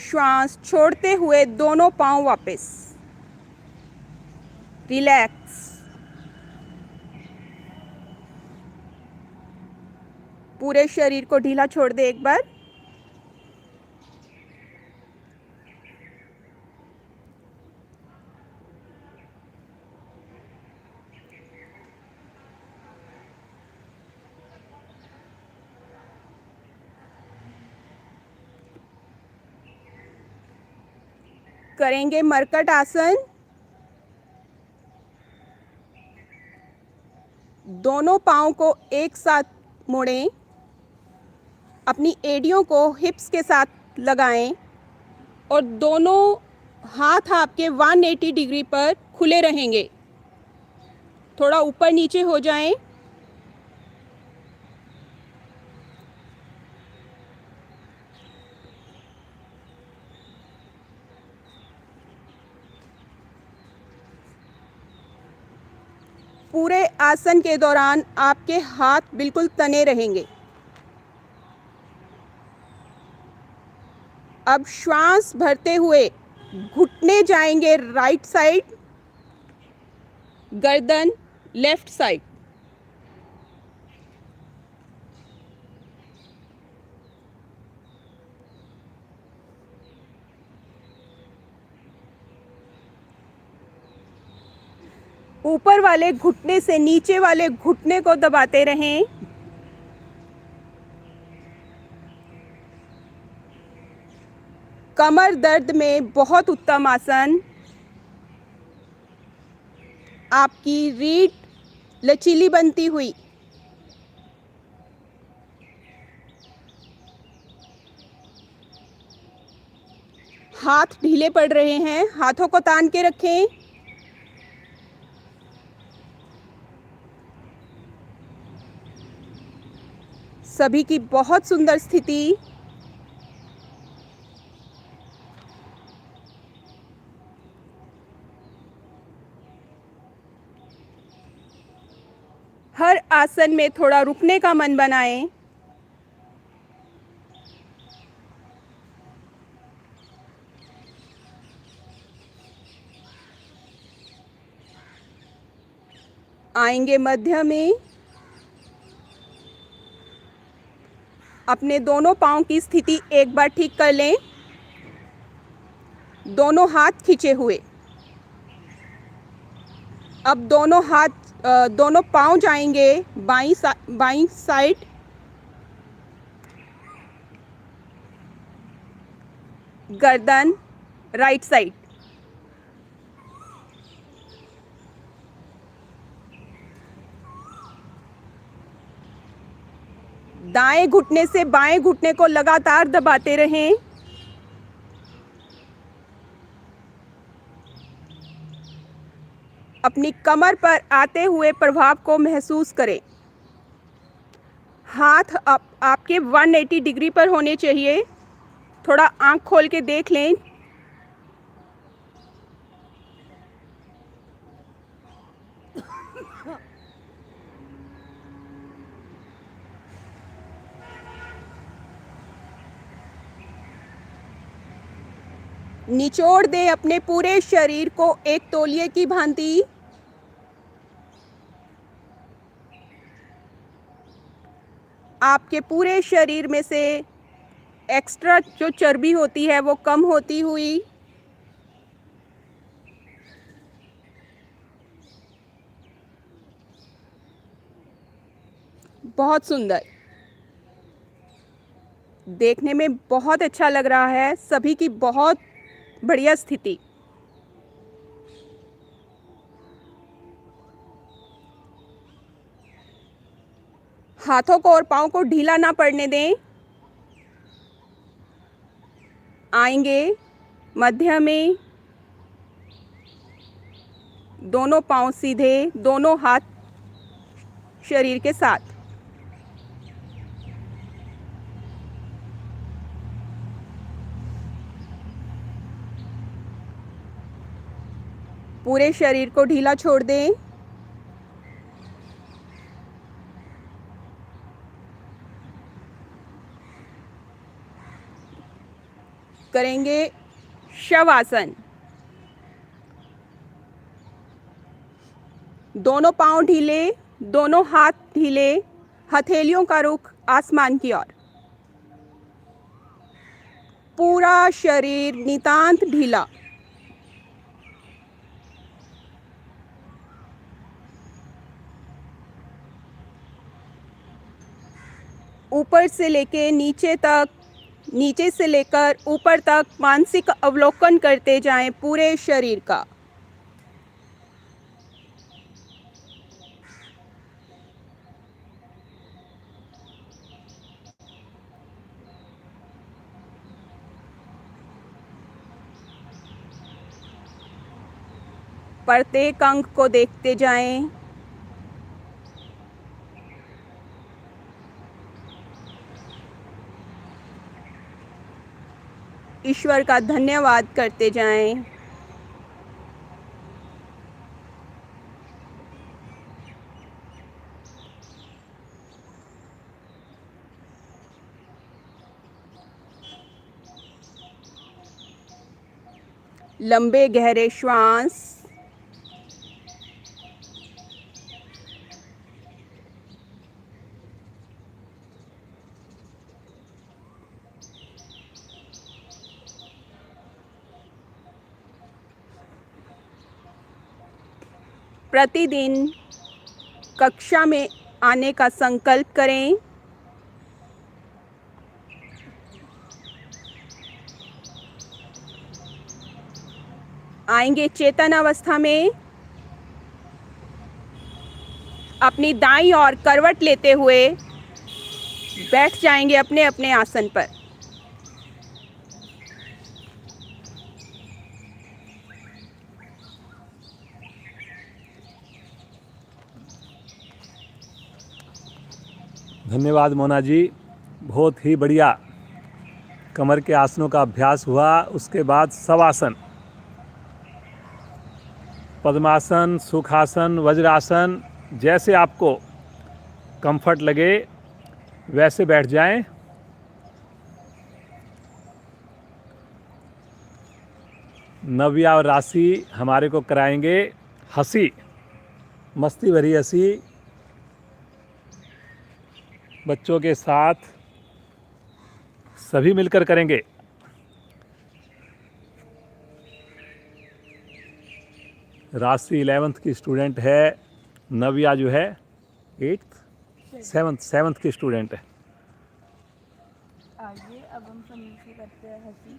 श्वास छोड़ते हुए दोनों पांव वापस। रिलैक्स। पूरे शरीर को ढीला छोड़ दे एक बार। करेंगे मरकट आसन। दोनों पाँव को एक साथ मोड़ें, अपनी एड़ियों को हिप्स के साथ लगाएं और दोनों हाथ आपके 180 डिग्री पर खुले रहेंगे। थोड़ा ऊपर नीचे हो जाएं। पूरे आसन के दौरान आपके हाथ बिल्कुल तने रहेंगे। अब श्वास भरते हुए घुटने जाएंगे राइट साइड, गर्दन लेफ्ट साइड। ऊपर वाले घुटने से नीचे वाले घुटने को दबाते रहें। कमर दर्द में बहुत उत्तम आसन। आपकी रीढ़ लचीली बनती हुई। हाथ ढीले पड़ रहे हैं, हाथों को तान के रखें। सभी की बहुत सुंदर स्थिति। हर आसन में थोड़ा रुकने का मन बनाएं। आएंगे मध्य में। अपने दोनों पांव की स्थिति एक बार ठीक कर लें। दोनों हाथ खींचे हुए। अब दोनों पांव जाएंगे बाईं साइड। गर्दन राइट साइड। दाएं घुटने से बाएं घुटने को लगातार दबाते रहें। अपनी कमर पर आते हुए प्रभाव को महसूस करें। हाथ आपके 180 डिग्री पर होने चाहिए। थोड़ा आंख खोल के देख लें। निचोड़ दें अपने पूरे शरीर को एक तौलिए की भांति। आपके पूरे शरीर में से एक्स्ट्रा जो चर्बी होती है वो कम होती हुई। बहुत सुंदर, देखने में बहुत अच्छा लग रहा है। सभी की बहुत बढ़िया स्थिति। हाथों को और पाँव को ढीला ना पड़ने दें। आएंगे मध्य में। दोनों पाँव सीधे, दोनों हाथ शरीर के साथ। पूरे शरीर को ढीला छोड़ दें। करेंगे शवासन। दोनों पांव ढीले, दोनों हाथ ढीले, हथेलियों का रुख आसमान की ओर। पूरा शरीर नितांत ढीला। ऊपर से लेके नीचे तक, नीचे से लेकर ऊपर तक मानसिक अवलोकन करते जाएं पूरे शरीर का। प्रत्येक अंग को देखते जाएं। ईश्वर का धन्यवाद करते जाएं। लंबे गहरे श्वास। प्रतिदिन कक्षा में आने का संकल्प करें। आएंगे चेतन अवस्था में। अपनी दाईं ओर करवट लेते हुए बैठ जाएंगे अपने अपने आसन पर। धन्यवाद मोना जी, बहुत ही बढ़िया कमर के आसनों का अभ्यास हुआ। उसके बाद शवासन, पद्मासन, सुखासन, वज्रासन, जैसे आपको कंफर्ट लगे वैसे बैठ जाएं। नव्या और राशि हमारे को कराएंगे हंसी, मस्ती भरी हंसी बच्चों के साथ सभी मिलकर करेंगे। राशि 11th की स्टूडेंट है, नव्या जो है 8th 7th की स्टूडेंट है। आइए अब हम सब मिलकर करते हैं हंसी।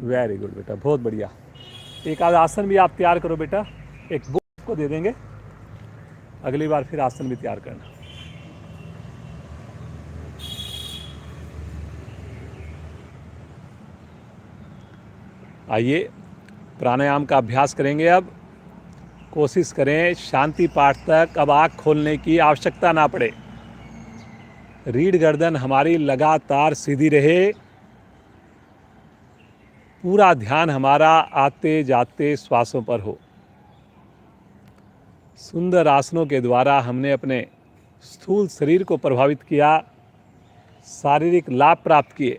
वेरी गुड बेटा, बहुत बढ़िया। एक आध आसन भी आप तैयार करो बेटा, एक बुक को दे देंगे, अगली बार फिर आसन भी तैयार करना। आइए प्राणायाम का अभ्यास करेंगे। अब कोशिश करें शांति पाठ तक अब आँख खोलने की आवश्यकता ना पड़े। रीढ़ गर्दन हमारी लगातार सीधी रहे। पूरा ध्यान हमारा आते जाते श्वासों पर हो। सुंदर आसनों के द्वारा हमने अपने स्थूल शरीर को प्रभावित किया, शारीरिक लाभ प्राप्त किए।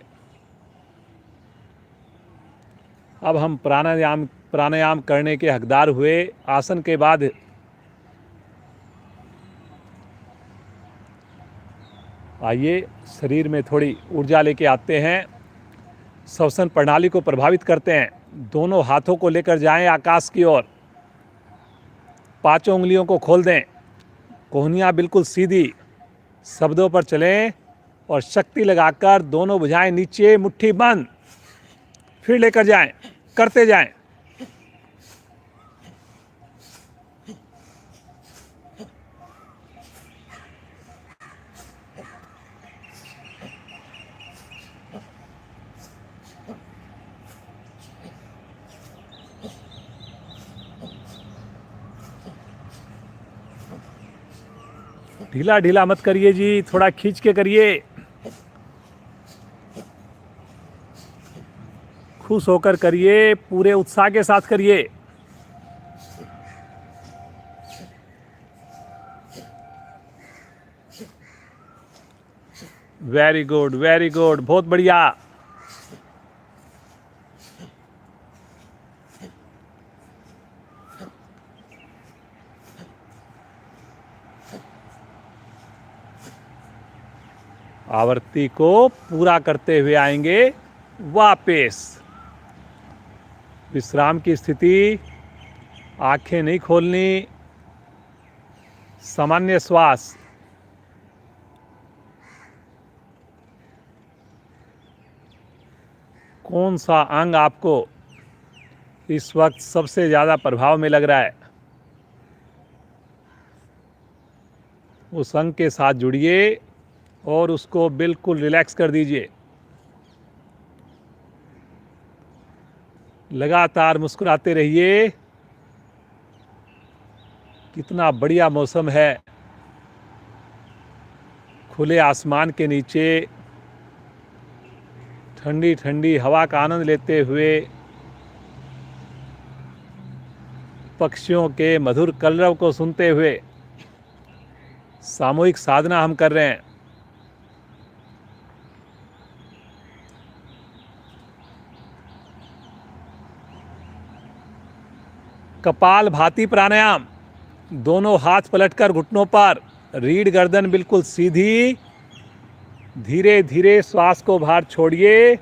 अब हम प्राणायाम करने के हकदार हुए। आसन के बाद आइए शरीर में थोड़ी ऊर्जा लेके आते हैं। श्वसन प्रणाली को प्रभावित करते हैं। दोनों हाथों को लेकर जाएं आकाश की ओर। पांचों उंगलियों को खोल दें। कोहनियाँ बिल्कुल सीधी। शब्दों पर चलें और शक्ति लगाकर दोनों भुजाएं नीचे, मुट्ठी बंद। फिर लेकर जाएं, करते जाएं। ढीला ढीला मत करिए जी, थोड़ा खींच के करिए। खुश होकर करिए, पूरे उत्साह के साथ करिए। वेरी गुड, वेरी गुड, बहुत बढ़िया। आवृत्ति को पूरा करते हुए आएंगे वापस। विश्राम की स्थिति, आंखें नहीं खोलनी, सामान्य श्वास। कौन सा अंग आपको इस वक्त सबसे ज़्यादा प्रभाव में लग रहा है, उस अंग के साथ जुड़िए और उसको बिल्कुल रिलैक्स कर दीजिए। लगातार मुस्कुराते रहिए। कितना बढ़िया मौसम है, खुले आसमान के नीचे ठंडी ठंडी हवा का आनंद लेते हुए, पक्षियों के मधुर कलरव को सुनते हुए सामूहिक साधना हम कर रहे हैं। कपाल भाती प्राणायाम। दोनों हाथ पलटकर घुटनों पर, रीढ़ गर्दन बिल्कुल सीधी। धीरे धीरे श्वास को बाहर छोड़िए।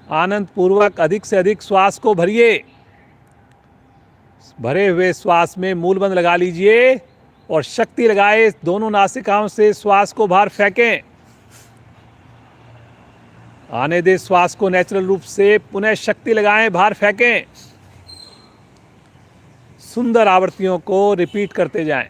आनंद पूर्वक अधिक से अधिक श्वास को भरिए। भरे हुए श्वास में मूलबंध लगा लीजिए और शक्ति लगाए। दोनों नासिकाओं से श्वास को बाहर फेंकें। आने दे श्वास को नेचुरल रूप से, पुनः शक्ति लगाएं, बाहर फेंकें। सुंदर आवृत्तियों को रिपीट करते जाएं।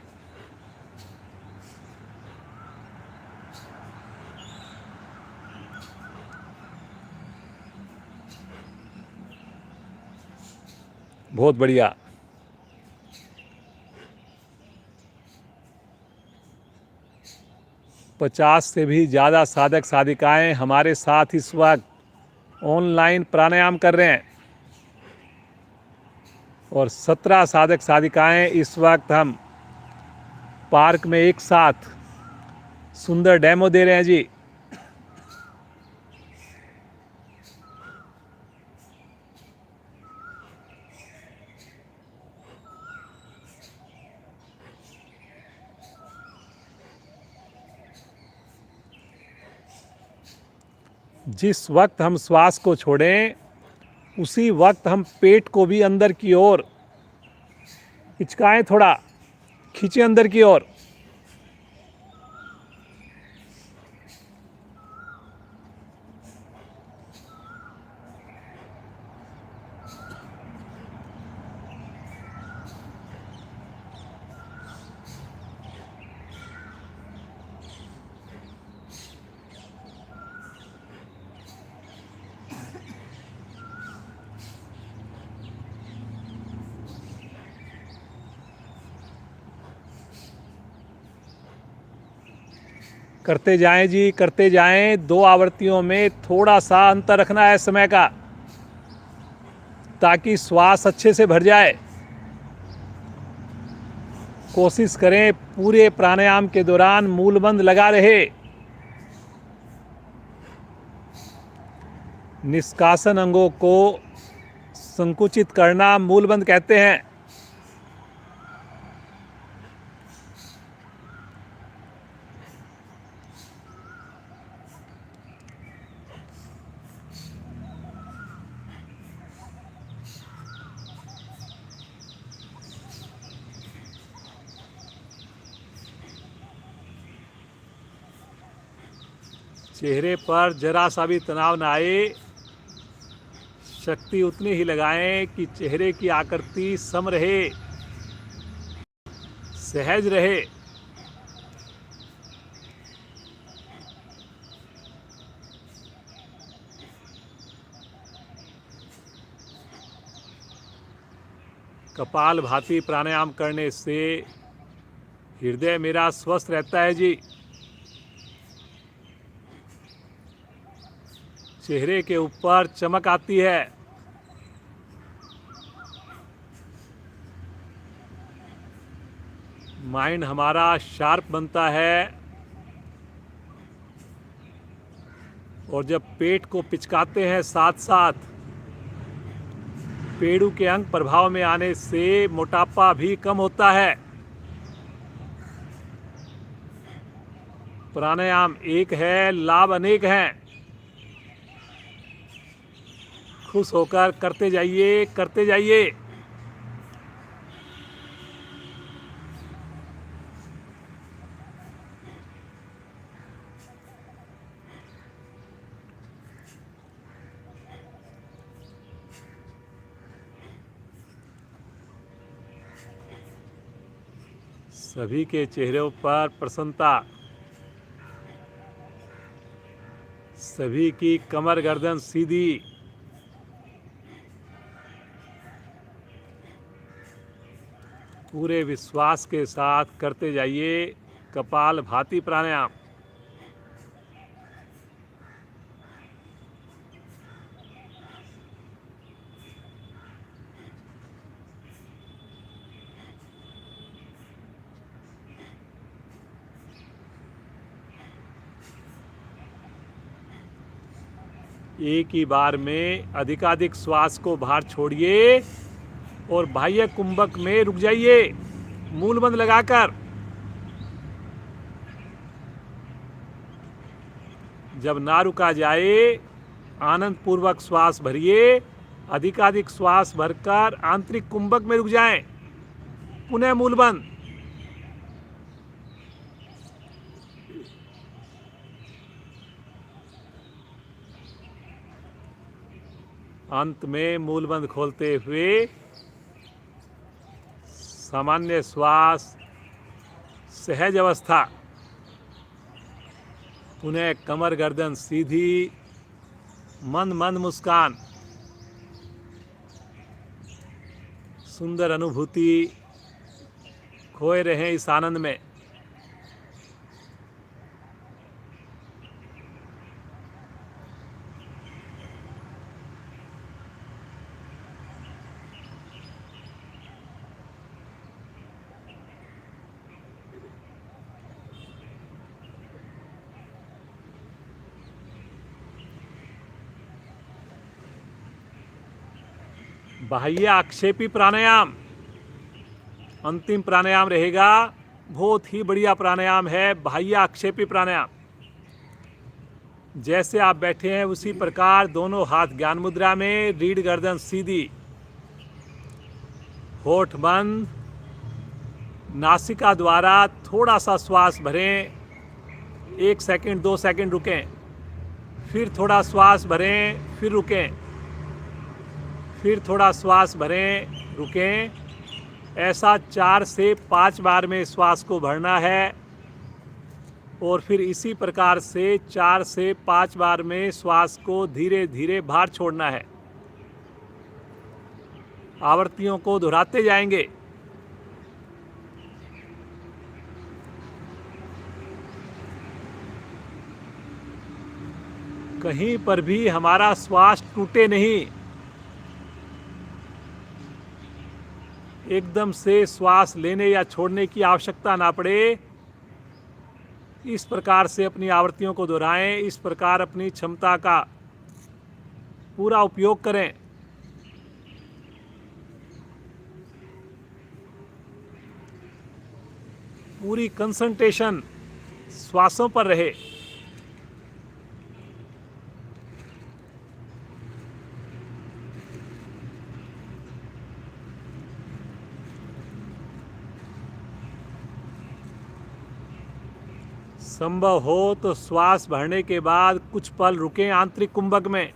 बहुत बढ़िया। पचास से भी ज़्यादा साधक साधिकाएं हमारे साथ इस वक्त ऑनलाइन प्राणायाम कर रहे हैं और 17 साधक साधिकाएं इस वक्त हम पार्क में एक साथ सुंदर डेमो दे रहे हैं जी। जिस वक्त हम श्वास को छोड़ें, उसी वक्त हम पेट को भी अंदर की ओर हिचकाएं, थोड़ा खींचे अंदर की ओर। करते जाएं जी, करते जाएं। 2 आवृत्तियों में थोड़ा सा अंतर रखना है समय का, ताकि श्वास अच्छे से भर जाए। कोशिश करें पूरे प्राणायाम के दौरान मूलबंध लगा रहे। निष्कासन अंगों को संकुचित करना मूलबंध कहते हैं। चेहरे पर जरा सा भी तनाव ना आए। शक्ति उतनी ही लगाएं कि चेहरे की आकृति सम रहे, सहज रहे। कपाल भाती प्राणायाम करने से हृदय मेरा स्वस्थ रहता है जी। चेहरे के ऊपर चमक आती है। माइंड हमारा शार्प बनता है। और जब पेट को पिचकाते हैं साथ साथ पेड़ू के अंग प्रभाव में आने से मोटापा भी कम होता है। प्राणायाम एक है, लाभ अनेक हैं। खुश होकर करते जाइए, करते जाइए। सभी के चेहरों पर प्रसन्नता, सभी की कमर गर्दन सीधी। पूरे विश्वास के साथ करते जाइए कपाल भाती प्राणायाम। एक ही बार में अधिकाधिक श्वास को बाहर छोड़िए और बाह्य कुंभक में रुक जाइए मूल बंद लगाकर। जब ना रुका जाए आनंद पूर्वक श्वास भरिए, अधिकाधिक श्वास भरकर आंतरिक कुंभक में रुक जाएं, पुनः मूल बंद। अंत में मूल बंद खोलते हुए सामान्य श्वास, सहज अवस्था, पुनः कमर गर्दन सीधी, मंद मंद मुस्कान, सुंदर अनुभूति, खोए रहें इस आनंद में। बाह्य आक्षेपी प्राणायाम अंतिम प्राणायाम रहेगा। बहुत ही बढ़िया प्राणायाम है बाह्य आक्षेपी प्राणायाम। जैसे आप बैठे हैं उसी प्रकार दोनों हाथ ज्ञान मुद्रा में, रीढ़ गर्दन सीधी, होठ बंद, नासिका द्वारा थोड़ा सा श्वास भरें, 1 सेकंड 2 सेकंड रुकें, फिर थोड़ा श्वास भरें, फिर रुकें, फिर थोड़ा श्वास भरें, रुकें। ऐसा 4 से 5 बार में श्वास को भरना है और फिर इसी प्रकार से 4 से 5 बार में श्वास को धीरे धीरे बाहर छोड़ना है। आवृत्तियों को दोहराते जाएंगे। कहीं पर भी हमारा श्वास टूटे नहीं। एकदम से श्वास लेने या छोड़ने की आवश्यकता ना पड़े। इस प्रकार से अपनी आवृत्तियों को दोहराएं, इस प्रकार अपनी क्षमता का पूरा उपयोग करें। पूरी कंसंट्रेशन श्वासों पर रहे। संभव हो तो श्वास भरने के बाद कुछ पल रुकें आंतरिक कुंभक में।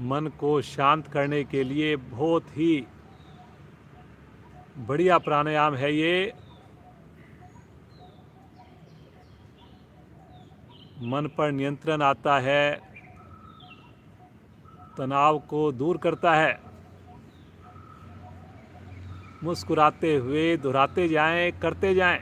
मन को शांत करने के लिए बहुत ही बढ़िया प्राणायाम है ये। मन पर नियंत्रण आता है, तनाव को दूर करता है। मुस्कुराते हुए दोहराते जाएं, करते जाएं।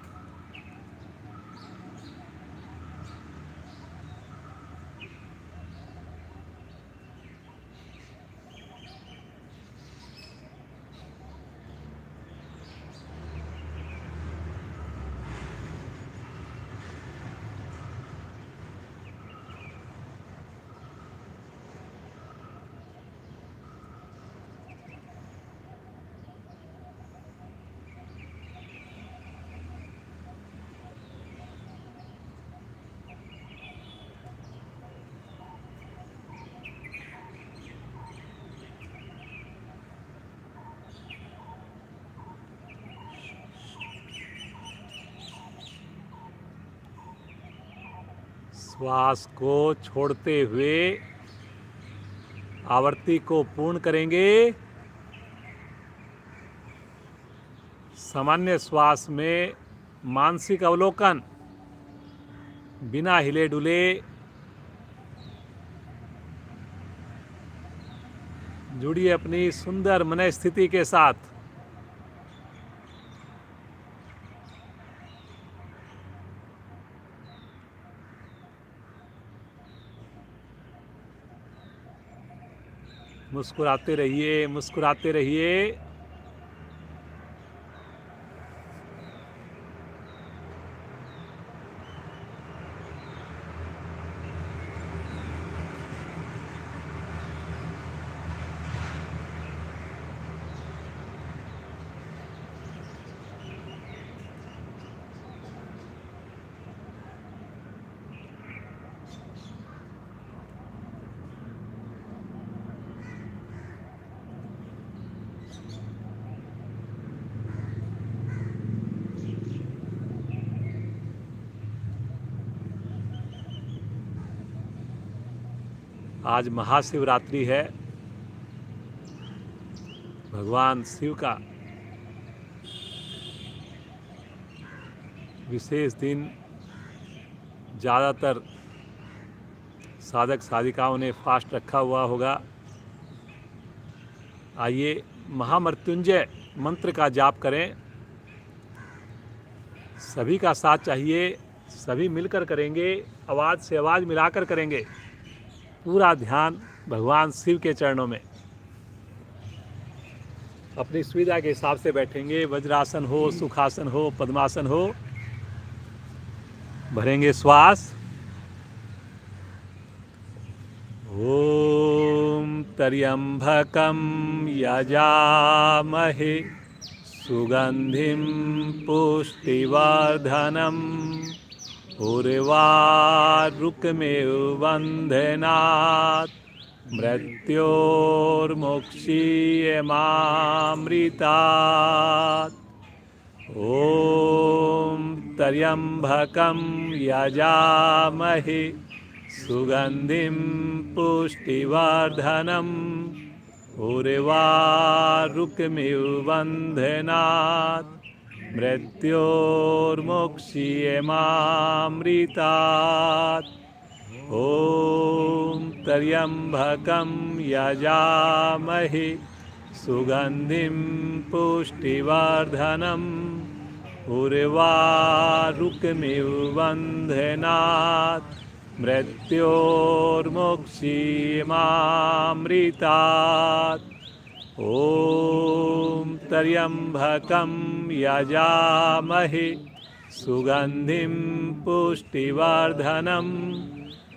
श्वास को छोड़ते हुए आवृत्ति को पूर्ण करेंगे। सामान्य श्वास में मानसिक अवलोकन, बिना हिले डुले जुड़िए अपनी सुंदर मन स्थिति के साथ। मुस्कुराते रहिए, मुस्कुराते रहिए। आज महाशिवरात्रि है। भगवान शिव का विशेष दिन। ज़्यादातर साधक साधिकाओं ने फास्ट रखा हुआ होगा। आइए महामृत्युंजय मंत्र का जाप करें। सभी का साथ चाहिए, सभी मिलकर करेंगे, आवाज़ से आवाज़ मिलाकर करेंगे। पूरा ध्यान भगवान शिव के चरणों में। अपनी सुविधा के हिसाब से बैठेंगे। वज्रासन हो, सुखासन हो, पद्मासन हो। भरेंगे श्वास। ओम त्र्यंबकं यजामहे सुगंधिं पुष्टिवर्धनम् उर्वारुकमेव बन्धनात् मृत्योर्मुक्षीयमामृतात्। ॐ त्र्यंबकं यजामहे सुगंधिं पुष्टिवर्धनम् उर्वारुकमेव बन्धनात् मृत्योर्मुक्षीयमामृतात्। ॐ त्र्यंबकं यजामहे सुगंधिं पुष्टिवर्धनम् उर्वारुकमेव बन्धनात् मृत्योर्मुक्षीयमामृतात्। ॐ त्र्यंबकं यजामहे सुगंधिं पुष्टिवर्धनम्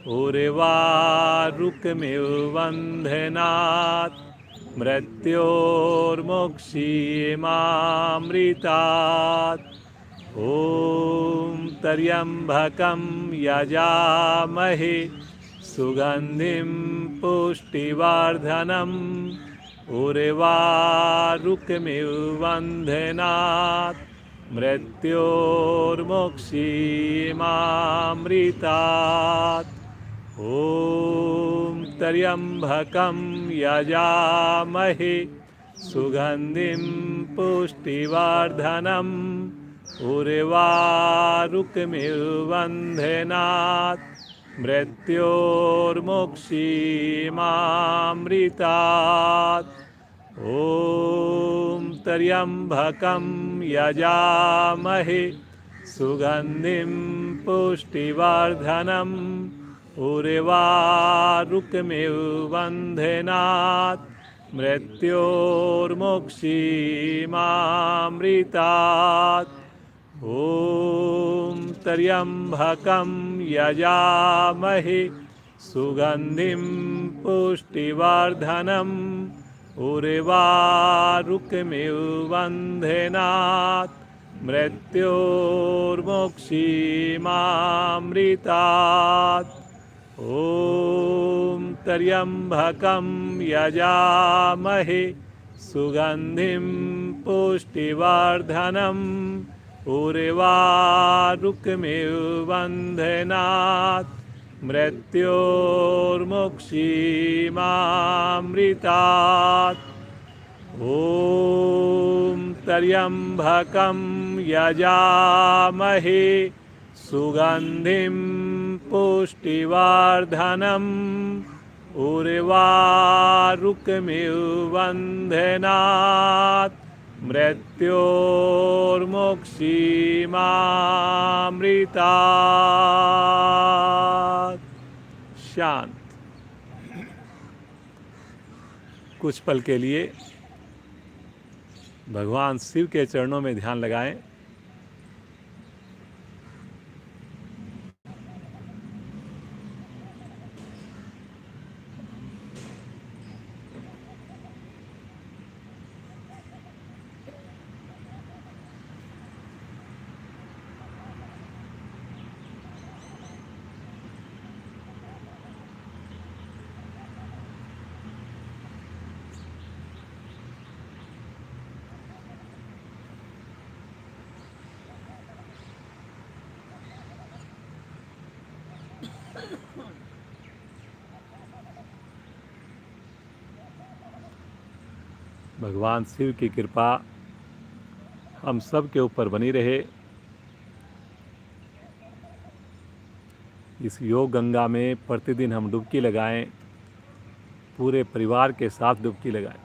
उर्वारुकमेव बन्धनात् मृत्योर्मुक्षीयमामृतात्। ॐ त्र्यंबकं यजामहे सुगंधिं पुष्टिवर्धनम् उर्वारुकमेव बन्धनात् मृत्योर्मुक्षीयमामृतात्। ॐ त्र्यंबकं यजामहे सुगंधिं पुष्टिवर्धनम् उर्वारुकमिवबन्धनात् मृत्योर्मुक्षीमामृतात्। ॐ त्र्यम्बकं यजामहे सुगंधिं पुष्टिवर्धनम् उर्वारुकमिवबन्धनात् मृत्योर्मुक्षीमामृतात्। ॐ त्र्यम्बकं यजामहे सुगंधिं पुष्टिवर्धनम् उर्वारुकमिवबन्धनात् मृत्योर्मुक्षीमामृतात्। ॐ त्र्यम्बकं यजामहे सुगंधिं पुष्टिवर्धनम् उर्वारुकमिवबन्धनात् मृत्योर्मुक्षीमामृतात्। ॐ त्र्यम्बकं यजामहे सुगंधिं पुष्टिवर्धनम् उर्वारुकमिवबन्धनात् मृत्योर्मुक्षीमामृतात्। शांत। कुछ पल के लिए भगवान शिव के चरणों में ध्यान लगाएं। भगवान शिव की कृपा हम सब के ऊपर बनी रहे। इस योग गंगा में प्रतिदिन हम डुबकी लगाएं, पूरे परिवार के साथ डुबकी लगाएं।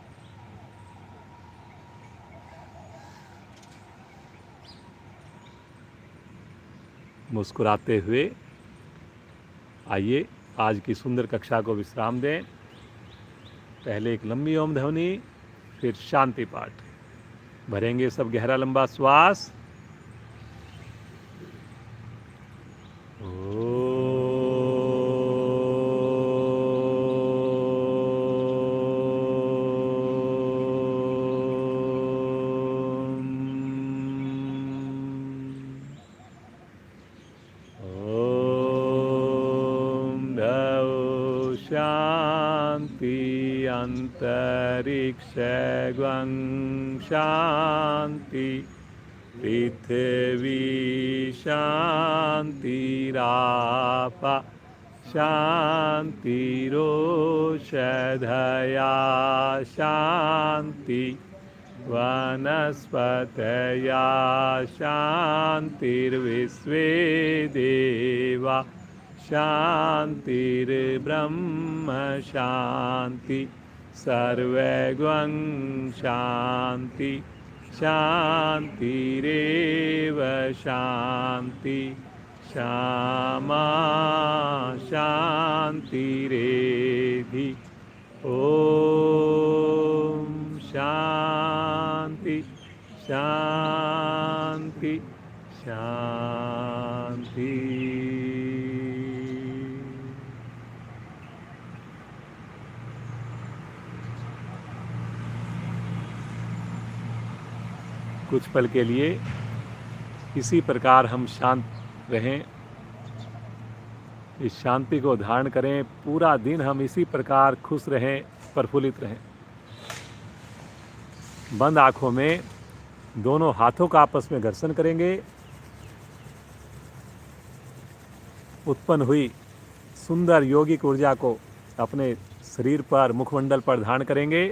मुस्कुराते हुए आइए आज की सुंदर कक्षा को विश्राम दें। पहले एक लंबी ओम ध्वनि, फिर शांति पाठ। भरेंगे सब गहरा लंबा श्वास। अंतरिक्षगं शांति, पृथ्वी शांतिराप शांतिरोषधया शांति, वनस्पतया शांतिर्विश्वे देवा शांतिर्ब्रह्म शांति, सर्वगं शांति शांतिरेव शांति, श्यामा शांतिरेधि। ओम शांति शांति शांति। कुछ पल के लिए इसी प्रकार हम शांत रहें, इस शांति को धारण करें। पूरा दिन हम इसी प्रकार खुश रहें, प्रफुल्लित रहें। बंद आंखों में दोनों हाथों का आपस में घर्षण करेंगे। उत्पन्न हुई सुंदर योगिक ऊर्जा को अपने शरीर पर, मुखमंडल पर धारण करेंगे।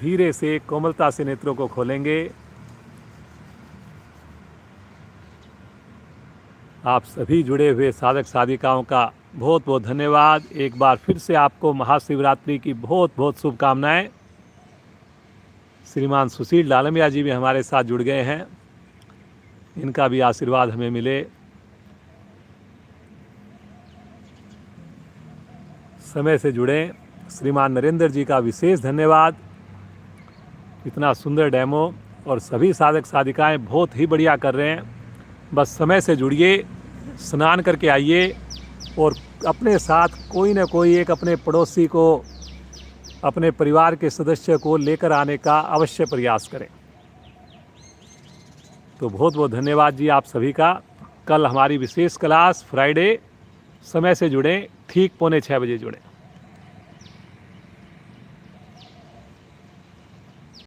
धीरे से कोमलता से नेत्रों को खोलेंगे। आप सभी जुड़े हुए साधक साधिकाओं का बहुत बहुत धन्यवाद। एक बार फिर से आपको महाशिवरात्रि की बहुत बहुत शुभकामनाएं। श्रीमान सुशील डालमिया जी भी हमारे साथ जुड़ गए हैं, इनका भी आशीर्वाद हमें मिले। समय से जुड़े श्रीमान नरेंद्र जी का विशेष धन्यवाद। इतना सुंदर डेमो, और सभी साधक साधिकाएं बहुत ही बढ़िया कर रहे हैं। बस समय से जुड़िए, स्नान करके आइए और अपने साथ कोई ना कोई एक अपने पड़ोसी को, अपने परिवार के सदस्य को लेकर आने का अवश्य प्रयास करें। तो बहुत बहुत धन्यवाद जी आप सभी का। कल हमारी विशेष क्लास फ्राइडे, समय से जुड़ें, ठीक 5:45 बजे जुड़ें।